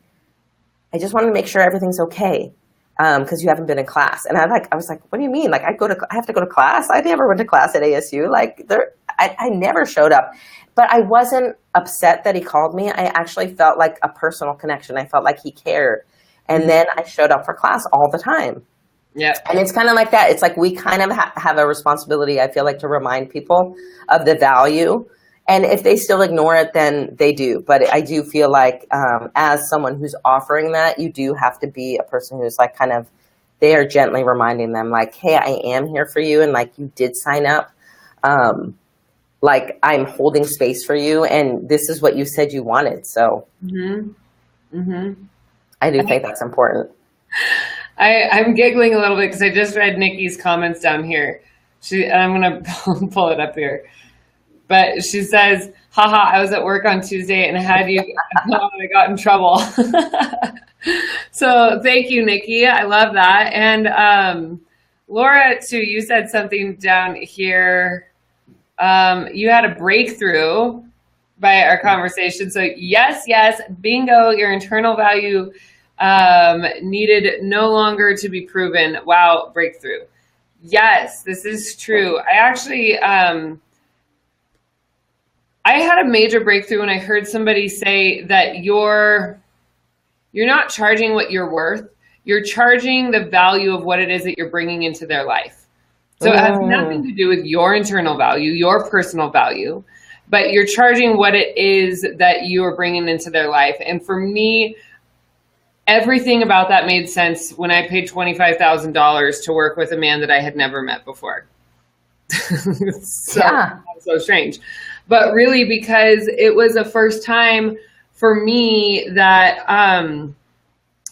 I just wanted to make sure everything's okay, because you haven't been in class. And I was like, what do you mean? Like, I have to go to class? I never went to class at ASU. Like, I never showed up. But I wasn't upset that he called me. I actually felt like a personal connection. I felt like he cared. And then I showed up for class all the time. Yeah. And it's kind of like that. It's like we kind of have a responsibility, I feel like, to remind people of the value. And if they still ignore it, then they do. But I do feel like as someone who's offering that, you do have to be a person who's like kind of, they are gently reminding them like, hey, I am here for you. And like, you did sign up. Like, I'm holding space for you. And this is what you said you wanted. So I do think that's important. I'm giggling a little bit because I just read Nikki's comments down here. I'm going to pull it up here. But she says, haha, I was at work on Tuesday and I had you, and I got in trouble. So thank you, Nikki. I love that. And Laura, too, you said something down here. You had a breakthrough by our conversation. So yes, bingo, your internal value needed no longer to be proven. Wow, breakthrough. Yes, this is true. I actually, I had a major breakthrough when I heard somebody say that you're not charging what you're worth. You're charging the value of what it is that you're bringing into their life. So it has nothing to do with your internal value, your personal value, but you're charging what it is that you are bringing into their life. And for me, everything about that made sense when I paid $25,000 to work with a man that I had never met before. So strange. But really, because it was the first time for me that,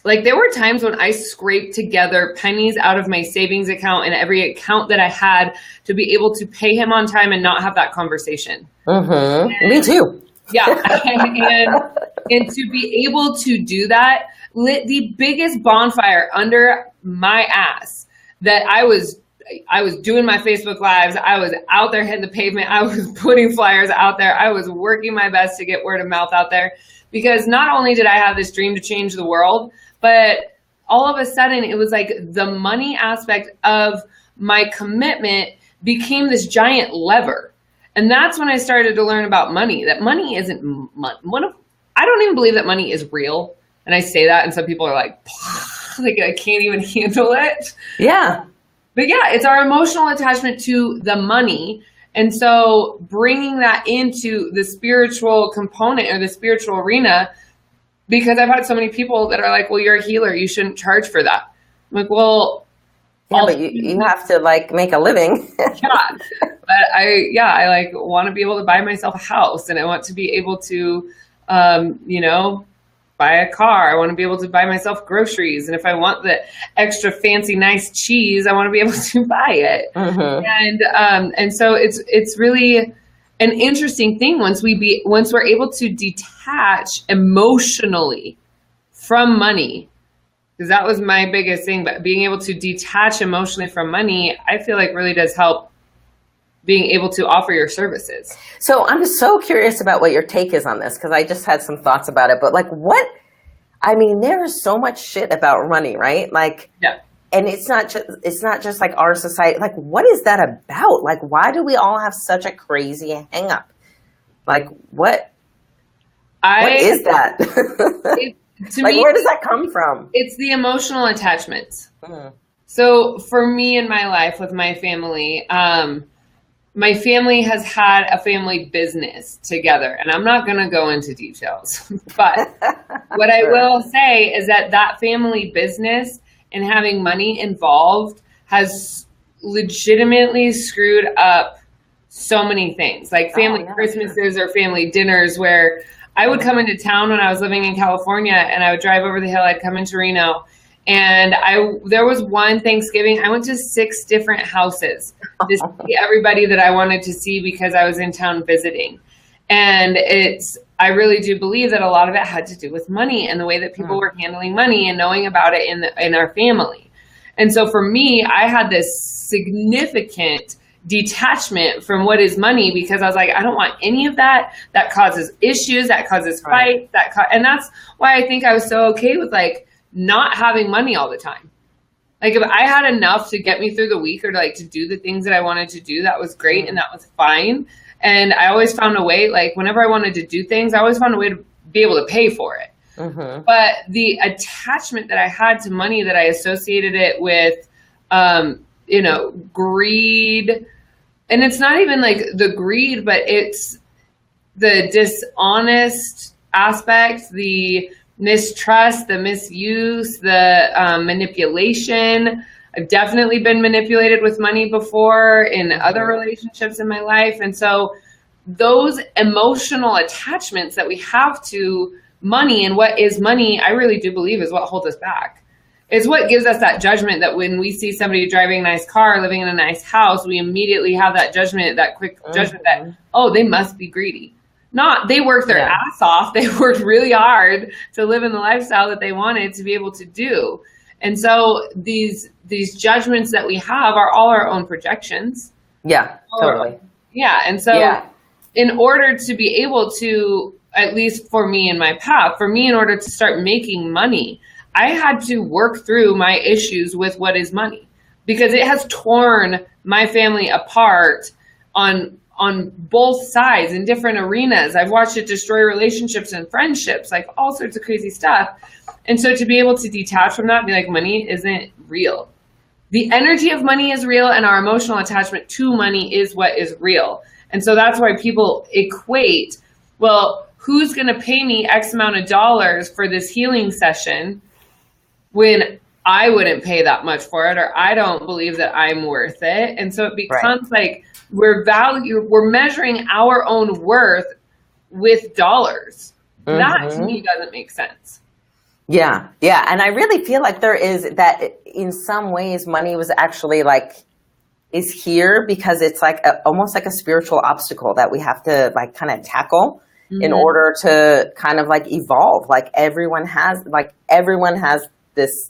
like, there were times when I scraped together pennies out of my savings account and every account that I had to be able to pay him on time and not have that conversation. Me too. Yeah. and to be able to do that lit the biggest bonfire under my ass that I was doing my Facebook Lives. I was out there hitting the pavement. I was putting flyers out there. I was working my best to get word of mouth out there, because not only did I have this dream to change the world, but all of a sudden it was like the money aspect of my commitment became this giant lever. And that's when I started to learn about money, that money isn't I don't even believe that money is real. And I say that, and some people are like I can't even handle it. Yeah. But yeah, it's our emotional attachment to the money. And so bringing that into the spiritual component or the spiritual arena, because I've had so many people that are like, well, you're a healer, you shouldn't charge for that. I'm like, well, yeah, but you have to like make a living. Yeah. But I like want to be able to buy myself a house, and I want to be able to, buy a car. I want to be able to buy myself groceries. And if I want the extra fancy, nice cheese, I want to be able to buy it. Mm-hmm. And so it's really an interesting thing once we're able to detach emotionally from money, because that was my biggest thing. But being able to detach emotionally from money, I feel like really does help being able to offer your services. So I'm so curious about what your take is on this, because I just had some thoughts about it. But like, there's so much shit about money, right? Like, yeah. And it's not just like our society. Like, what is that about? Like, why do we all have such a crazy hang up? Like, what is that? Where does that come from? It's the emotional attachments. Mm. So for me in my life with my family, my family has had a family business together, and I'm not going to go into details, but what I will say is that family business and having money involved has legitimately screwed up so many things, like family Christmases or family dinners, where I would come into town when I was living in California, and I would drive over the hill. I'd come into Reno, and there was one Thanksgiving, I went to 6 different houses to see everybody that I wanted to see because I was in town visiting. And I really do believe that a lot of it had to do with money and the way that people were handling money and knowing about it in our family. And so for me, I had this significant detachment from what is money, because I was like, I don't want any of that. That causes issues, that causes fights, and that's why I think I was so okay with like not having money all the time. Like if I had enough to get me through the week or to do the things that I wanted to do, that was great and that was fine. And I always found a way, like whenever I wanted to do things, I always found a way to be able to pay for it. Mm-hmm. But the attachment that I had to money, that I associated it with, greed, and it's not even like the greed, but it's the dishonest aspect, the mistrust, the misuse, the manipulation. I've definitely been manipulated with money before in other relationships in my life. And so those emotional attachments that we have to money and what is money, I really do believe is what holds us back. It's what gives us that judgment that when we see somebody driving a nice car, living in a nice house, we immediately have that judgment, that quick judgment that, oh, they must be greedy. Not, they worked their ass off. They worked really hard to live in the lifestyle that they wanted to be able to do. And so these judgments that we have are all our own projections. Yeah, totally. Yeah. And so in order to be able to, at least for me in my path, in order to start making money, I had to work through my issues with what is money, because it has torn my family apart on both sides in different arenas. I've watched it destroy relationships and friendships, like all sorts of crazy stuff. And so to be able to detach from that and be like, money isn't real. The energy of money is real, and our emotional attachment to money is what is real. And so that's why people equate, well, who's going to pay me X amount of dollars for this healing session when I wouldn't pay that much for it, or I don't believe that I'm worth it. And so it becomes like we're measuring our own worth with dollars. Mm-hmm. That to me doesn't make sense. Yeah. Yeah. And I really feel like there is that in some ways money was actually is here because it's almost like a spiritual obstacle that we have to kind of tackle in order to kind of evolve. Everyone has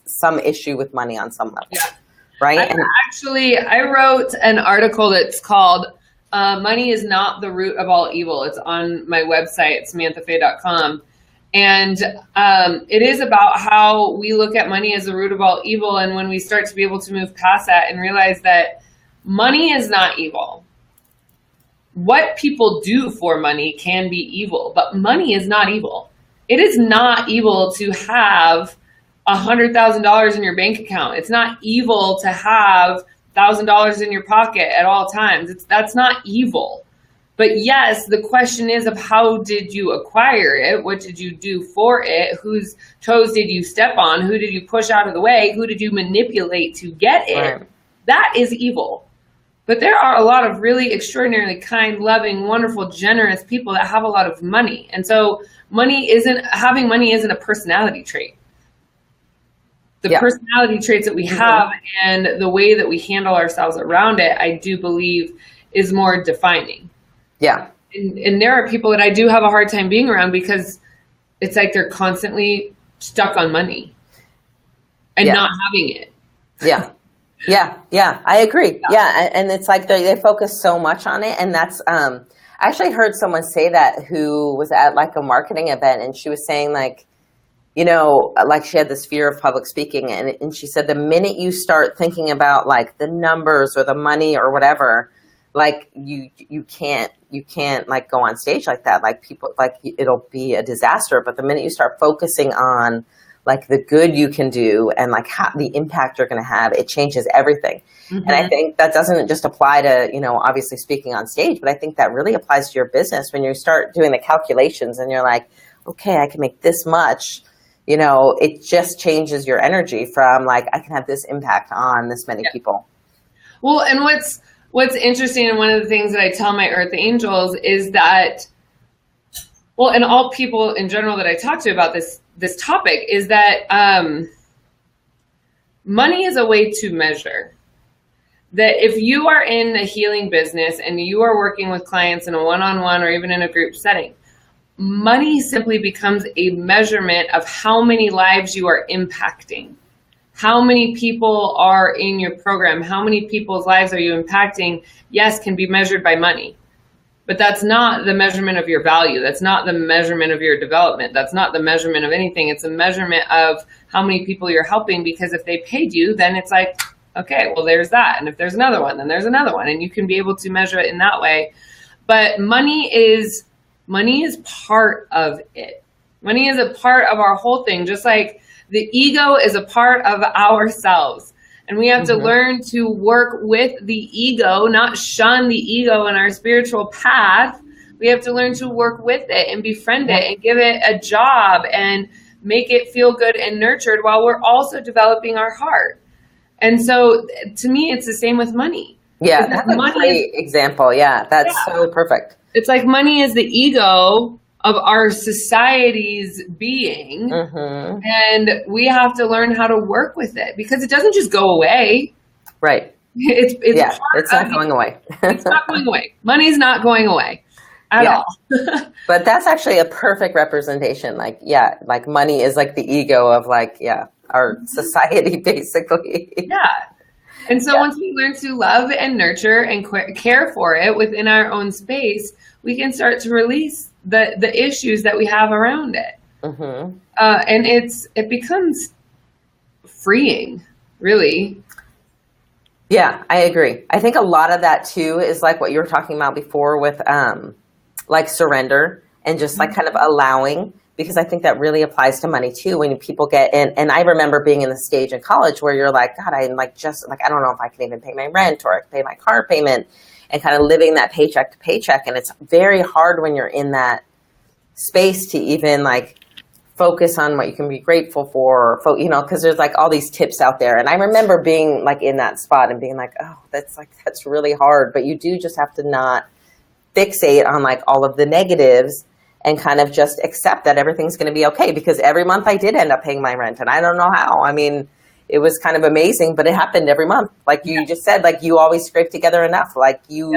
some issue with money on some level. Yeah. Right. I wrote an article that's called Money is Not the Root of All Evil. It's on my website, SamanthaFe.com. And it is about how we look at money as the root of all evil. And when we start to be able to move past that and realize that money is not evil. what people do for money can be evil, but money is not evil. It is not evil to have $100,000 in your bank account. It's not evil to have $1,000 in your pocket at all times. That's not evil. But yes, the question is of how did you acquire it? What did you do for it? Whose toes did you step on? Who did you push out of the way? Who did you manipulate to get it? Right. That is evil. But there are a lot of really extraordinarily kind, loving, wonderful, generous people that have a lot of money. And so having money isn't a personality trait. The personality traits that we have and the way that we handle ourselves around it, I do believe is more defining. Yeah. And there are people that I do have a hard time being around because it's like they're constantly stuck on money and not having it. Yeah. Yeah. I agree. Yeah. And it's like they focus so much on it. And that's, I actually heard someone say that who was at like a marketing event, and she was saying like, you know, like she had this fear of public speaking. And she said, the minute you start thinking about like the numbers or the money or whatever, like you can't like go on stage like that. Like people, like it'll be a disaster. But the minute you start focusing on like the good you can do and like how the impact you're going to have, it changes everything. Mm-hmm. And I think that doesn't just apply to, you know, obviously speaking on stage, but I think that really applies to your business when you start doing the calculations and you're like, okay, I can make this much. You know, it just changes your energy from like, I can have this impact on this many people. Well, and what's interesting, and one of the things that I tell my Earth Angels is that, well, and all people in general that I talk to about this topic is that money is a way to measure. That if you are in a healing business and you are working with clients in a one-on-one or even in a group setting, money simply becomes a measurement of how many lives you are impacting. How many people are in your program? How many people's lives are you impacting? Yes, can be measured by money. But that's not the measurement of your value. That's not the measurement of your development. That's not the measurement of anything. It's a measurement of how many people you're helping, because if they paid you, then it's like, okay, well, there's that. And if there's another one, then there's another one. And you can be able to measure it in that way. But money is part of it. Money is a part of our whole thing, just like the ego is a part of ourselves. And we have to learn to work with the ego, not shun the ego in our spiritual path. We have to learn to work with it and befriend it and give it a job and make it feel good and nurtured while we're also developing our heart. And so to me, it's the same with money. Yeah, that's a great example. Yeah, that's so perfect. It's like money is the ego of our society's being, and we have to learn how to work with it because it doesn't just go away. Right. It's not going away. It's not going away. Money's not going away at all. But that's actually a perfect representation. Like money is like the ego of our society, basically. Yeah. And so once we learn to love and nurture and care for it within our own space, we can start to release the issues that we have around it. And it becomes freeing, really. Yeah, I agree. I think a lot of that too is like what you were talking about before with like surrender and just like kind of allowing, because I think that really applies to money too. When people get in, and I remember being in the stage in college where you're like, God, I'm like, just like, I don't know if I can even pay my rent or I can pay my car payment, and kind of living that paycheck to paycheck. And it's very hard when you're in that space to even like focus on what you can be grateful for, you know, because there's like all these tips out there. And I remember being like in that spot and being like, oh, that's really hard. But you do just have to not fixate on like all of the negatives and kind of just accept that everything's going to be okay. Because every month I did end up paying my rent, and I don't know how. I mean, it was kind of amazing, but it happened every month. Like you just said, like you always scrape together enough. Like you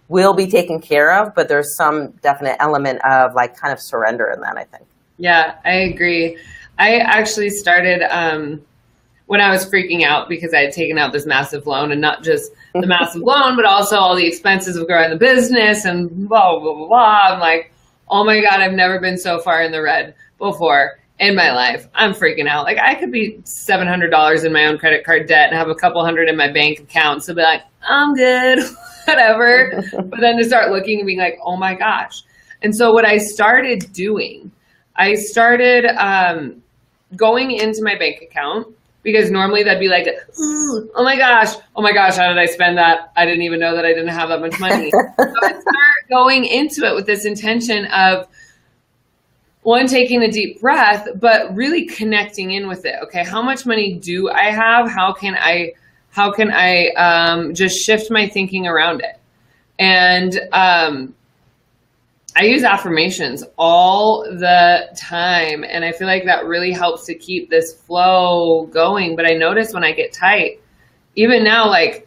will be taken care of, but there's some definite element of like kind of surrender in that, I think. Yeah, I agree. I actually started when I was freaking out because I had taken out this massive loan, and not just the massive loan, but also all the expenses of growing the business and blah, blah, blah, blah. I'm like, oh my God, I've never been so far in the red before in my life. I'm freaking out. Like I could be $700 in my own credit card debt and have a couple hundred in my bank account. So be like, I'm good. whatever. But then to start looking and being like, oh my gosh. And so what I started doing, I started going into my bank account, because normally that'd be like, oh my gosh, how did I spend that? I didn't even know that I didn't have that much money. So I start going into it with this intention of, one, taking a deep breath, but really connecting in with it. Okay, how much money do I have? How can I just shift my thinking around it? And I use affirmations all the time, and I feel like that really helps to keep this flow going. But I notice when I get tight, even now, like,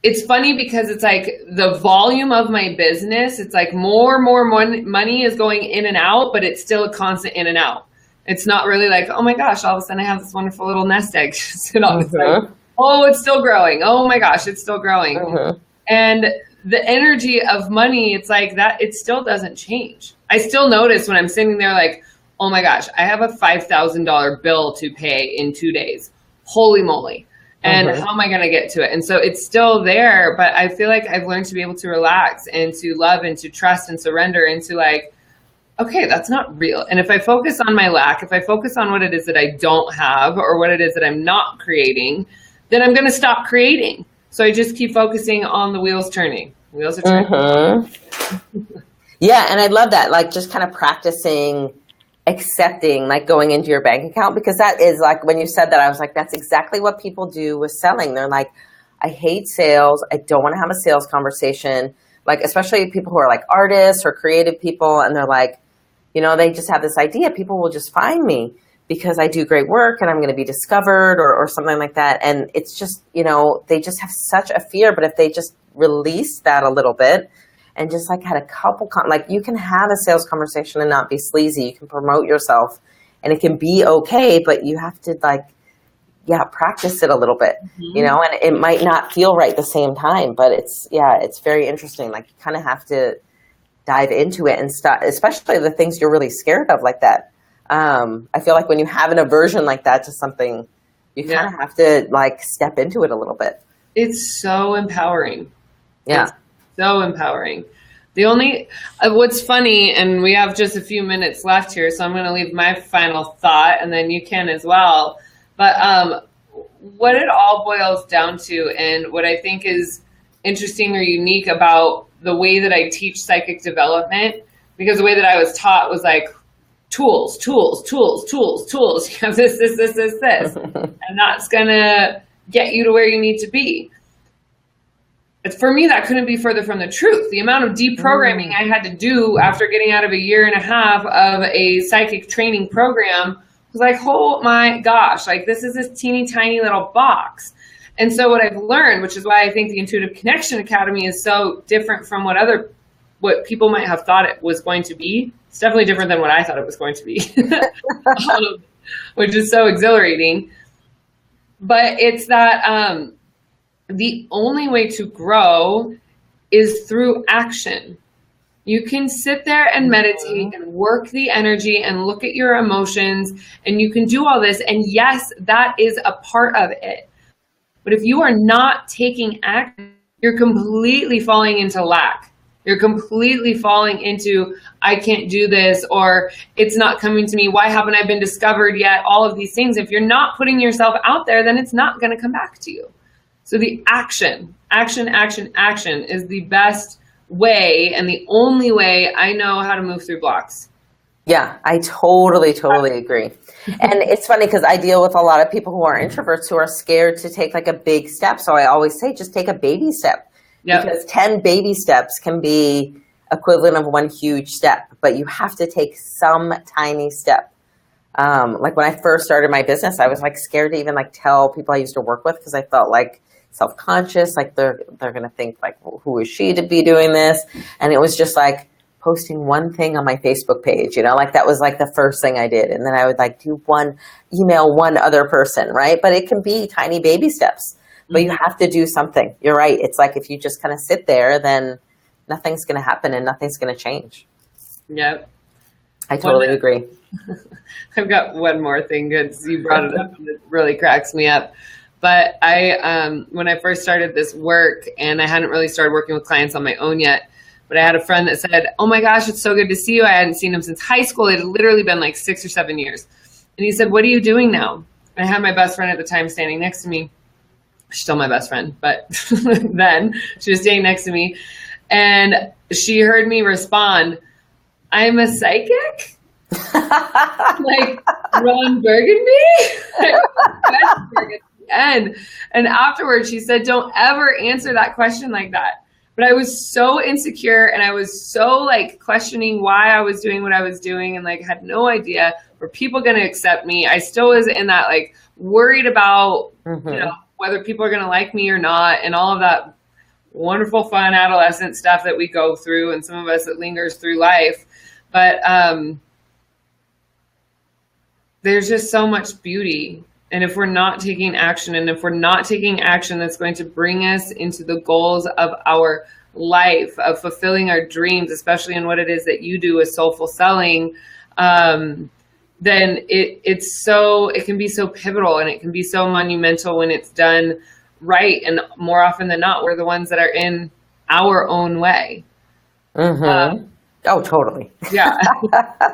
it's funny because it's like the volume of my business, it's like more money is going in and out, but it's still a constant in and out. It's not really like, oh my gosh, all of a sudden I have this wonderful little nest egg. It's like, oh, it's still growing. Oh my gosh, it's still growing. And the energy of money, it's like that, it still doesn't change. I still notice when I'm sitting there like, oh my gosh, I have a $5,000 bill to pay in 2 days. Holy moly. And how am I going to get to it? And so it's still there, but I feel like I've learned to be able to relax and to love and to trust and surrender and to like, okay, that's not real. And if I focus on my lack, if I focus on what it is that I don't have or what it is that I'm not creating, then I'm going to stop creating. So I just keep focusing on the wheels turning. Wheels are turning. Yeah, and I love that. Like just kind of practicing accepting, like going into your bank account, because that is like, when you said that, I was like, that's exactly what people do with selling. They're like, I hate sales. I don't want to have a sales conversation. Like, especially people who are like artists or creative people. And they're like, you know, they just have this idea, people will just find me because I do great work and I'm going to be discovered or something like that. And it's just, you know, they just have such a fear. But if they just release that a little bit and just like had a couple, like you can have a sales conversation and not be sleazy. You can promote yourself and it can be okay, but you have to like, yeah, practice it a little bit, you know, and it might not feel right the same time, but it's, yeah, it's very interesting. Like you kind of have to dive into it and start, especially the things you're really scared of like that. I feel like when you have an aversion like that to something, you kind of have to like step into it a little bit. It's so empowering. Yeah. It's so empowering. The only, what's funny, and we have just a few minutes left here, so I'm going to leave my final thought and then you can as well. But what it all boils down to, and what I think is interesting or unique about the way that I teach psychic development, because the way that I was taught was like tools. You have this. And that's going to get you to where you need to be. But for me, that couldn't be further from the truth. The amount of deprogramming I had to do after getting out of a 1.5 years of a psychic training program was like, oh my gosh, like this is this teeny tiny little box. And so what I've learned, which is why I think the Intuitive Connection Academy is so different from what people might have thought it was going to be. It's definitely different than what I thought it was going to be, which is so exhilarating. But it's that the only way to grow is through action. You can sit there and meditate and work the energy and look at your emotions, and you can do all this. And yes, that is a part of it. But if you are not taking action, you're completely falling into lack. You're completely falling into, I can't do this, or it's not coming to me. Why haven't I been discovered yet? All of these things. If you're not putting yourself out there, then it's not going to come back to you. So the action is the best way and the only way I know how to move through blocks. Yeah, I totally agree. And it's funny because I deal with a lot of people who are introverts who are scared to take like a big step. So I always say, just take a baby step. Yep. Because 10 baby steps can be equivalent of one huge step, but you have to take some tiny step. Like when I first started my business, I was like scared to even like tell people I used to work with because I felt like self-conscious, like they're going to think like, well, who is she to be doing this? And it was just like posting one thing on my Facebook page, you know, like that was like the first thing I did. And then I would like email one other person, right? But it can be tiny baby steps. But you have to do something. You're right. It's like if you just kind of sit there, then nothing's going to happen and nothing's going to change. Yep. I totally agree. I've got one more thing because you brought it up and it really cracks me up. But when I first started this work, and I hadn't really started working with clients on my own yet, but I had a friend that said, "Oh my gosh, it's so good to see you. I hadn't seen him since high school." It had literally been like 6 or 7 years. And he said, "What are you doing now?" And I had my best friend at the time standing next to me. She's still my best friend, but then she was standing next to me. And she heard me respond, "I'm a psychic?" Like Ron Burgundy? And afterwards she said, "Don't ever answer that question like that." But I was so insecure, and I was so like questioning why I was doing what I was doing, and like had no idea, were people going to accept me? I still was in that like worried about, whether people are going to like me or not, and all of that wonderful, fun adolescent stuff that we go through, and some of us it lingers through life. But there's just so much beauty. And if we're not taking action, and if we're not taking action that's going to bring us into the goals of our life, of fulfilling our dreams, especially in what it is that you do with soulful selling, then it can be so pivotal, and it can be so monumental when it's done right. And more often than not, we're the ones that are in our own way. Oh, totally. Yeah.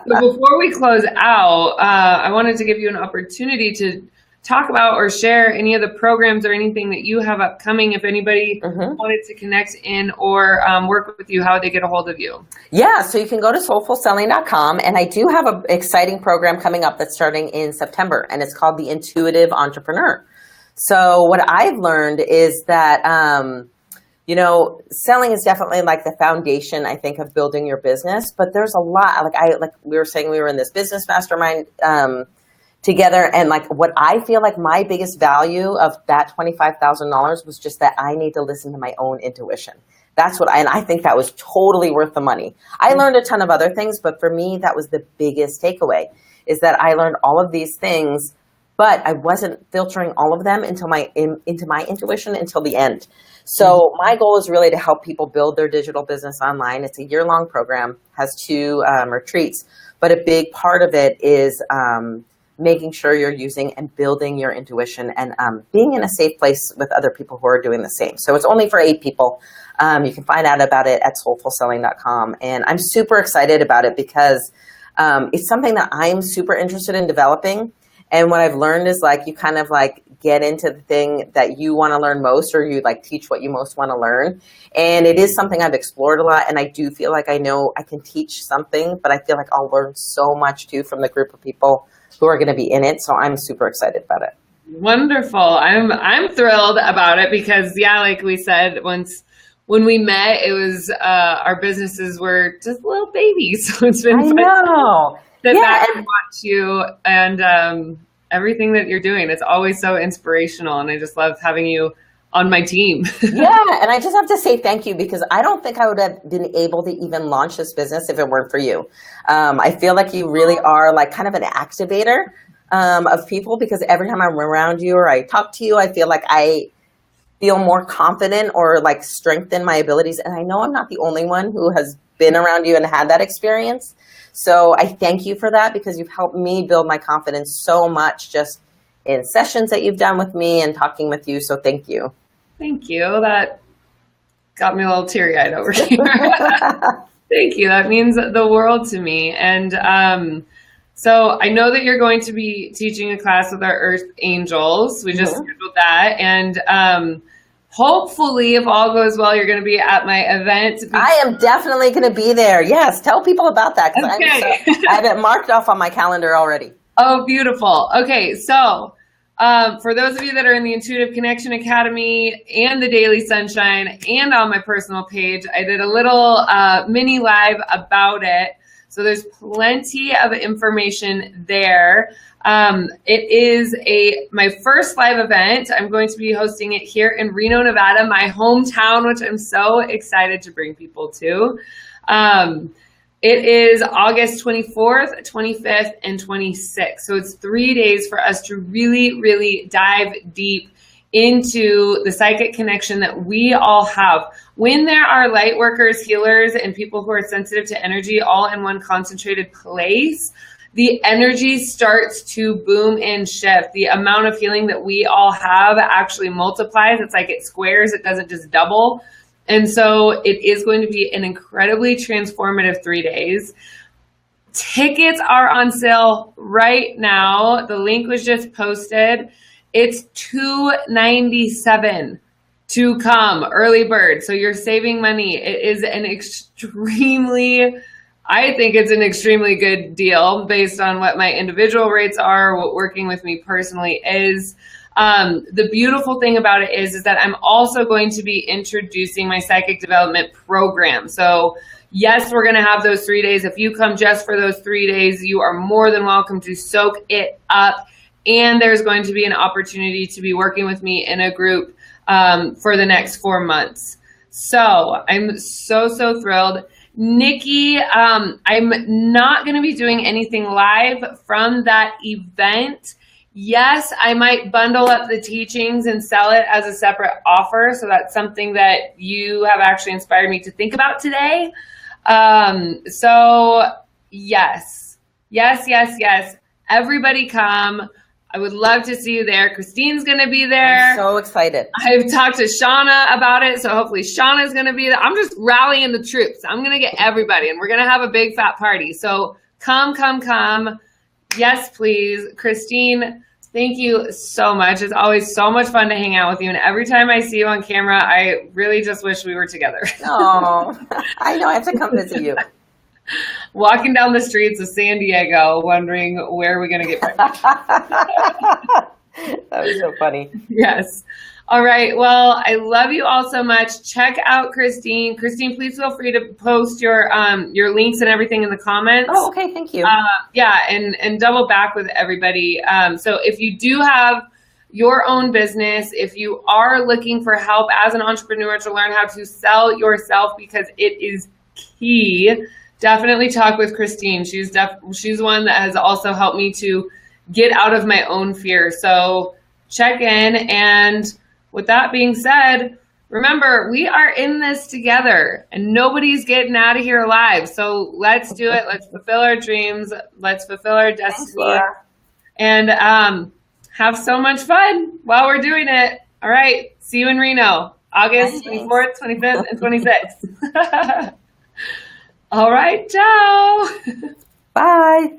So before we close out, I wanted to give you an opportunity to talk about or share any of the programs or anything that you have upcoming. If anybody wanted to connect in or work with you, how would they get a hold of you? Yeah, so you can go to soulfulselling.com, and I do have an exciting program coming up that's starting in September, and it's called the Intuitive Entrepreneur. So what I've learned is that selling is definitely like the foundation, I think, of building your business. But there's a lot, like we were saying, we were in this business mastermind together. And like what I feel like my biggest value of that $25,000 was just that I need to listen to my own intuition. That's what and I think that was totally worth the money. I learned a ton of other things, but for me, that was the biggest takeaway, is that I learned all of these things, but I wasn't filtering all of them into my intuition until the end. So my goal is really to help people build their digital business online. It's a year-long program, has 2 retreats, but a big part of it is making sure you're using and building your intuition, and being in a safe place with other people who are doing the same. So it's only for 8 people. You can find out about it at soulfulselling.com. And I'm super excited about it because it's something that I'm super interested in developing. And what I've learned is like you kind of like get into the thing that you want to learn most, or you like teach what you most want to learn. And it is something I've explored a lot. And I do feel like I know I can teach something, but I feel like I'll learn so much too from the group of people who are going to be in it. So I'm super excited about it. Wonderful. I'm thrilled about it because, yeah, like we said, when we met, it was our businesses were just little babies. So it's been fun to sit back and watch you and everything that you're doing. It's always so inspirational, and I just love having you on my team. Yeah, and I just have to say thank you, because I don't think I would have been able to even launch this business if it weren't for you. I feel like you really are like kind of an activator of people, because every time I'm around you or I talk to you, I feel like I feel more confident or like strengthen my abilities. And I know I'm not the only one who has been around you and had that experience. So I thank you for that, because you've helped me build my confidence so much just in sessions that you've done with me and talking with you. So thank you. Thank you. That got me a little teary-eyed over here. Thank you. That means the world to me. And so I know that you're going to be teaching a class with our Earth Angels. We just scheduled that. And hopefully, if all goes well, you're going to be at my event. I am definitely going to be there. Yes. Tell people about that, because I have it marked off on my calendar already. Oh, beautiful. Okay. So for those of you that are in the Intuitive Connection Academy and the Daily Sunshine and on my personal page, I did a little mini live about it. So there's plenty of information there. It is my first live event. I'm going to be hosting it here in Reno, Nevada, my hometown, which I'm so excited to bring people to. It is August 24th, 25th, and 26th. So it's 3 days for us to really, really dive deep into the psychic connection that we all have. When there are light workers, healers, and people who are sensitive to energy all in one concentrated place, the energy starts to boom and shift. The amount of healing that we all have actually multiplies. It's like it squares, it doesn't just double. And so it is going to be an incredibly transformative 3 days. Tickets are on sale right now. The link was just posted. It's $297 to come, early bird. So you're saving money. It is I think it's an extremely good deal based on what my individual rates are, what working with me personally is. The beautiful thing about it is that I'm also going to be introducing my psychic development program. So yes, we're going to have those 3 days. If you come just for those 3 days, you are more than welcome to soak it up. And there's going to be an opportunity to be working with me in a group for the next 4 months. So I'm so thrilled. Nikki, I'm not going to be doing anything live from that event. Yes, I might bundle up the teachings and sell it as a separate offer. So that's something that you have actually inspired me to think about today. So yes. Everybody come. I would love to see you there. Christine's going to be there. I'm so excited. I've talked to Shauna about it, so hopefully Shauna's going to be there. I'm just rallying the troops. I'm going to get everybody, and we're going to have a big fat party. So come. Yes, please. Christine, thank you so much. It's always so much fun to hang out with you, and every time I see you on camera, I really just wish we were together. Oh, I know. I have to come visit you. Walking down the streets of San Diego, wondering where we're going to get pregnant. That was so funny. Yes. All right. Well, I love you all so much. Check out Christine. Christine, please feel free to post your links and everything in the comments. Oh, okay. Thank you. Yeah, and double back with everybody. So if you do have your own business, if you are looking for help as an entrepreneur to learn how to sell yourself, because it is key, definitely talk with Christine. She's one that has also helped me to get out of my own fear. So check in. And with that being said, remember, we are in this together and nobody's getting out of here alive. So let's do it. Let's fulfill our dreams. Let's fulfill our destiny. And have so much fun while we're doing it. All right. See you in Reno, August 24th, 25th, and 26th. All right, ciao. Bye.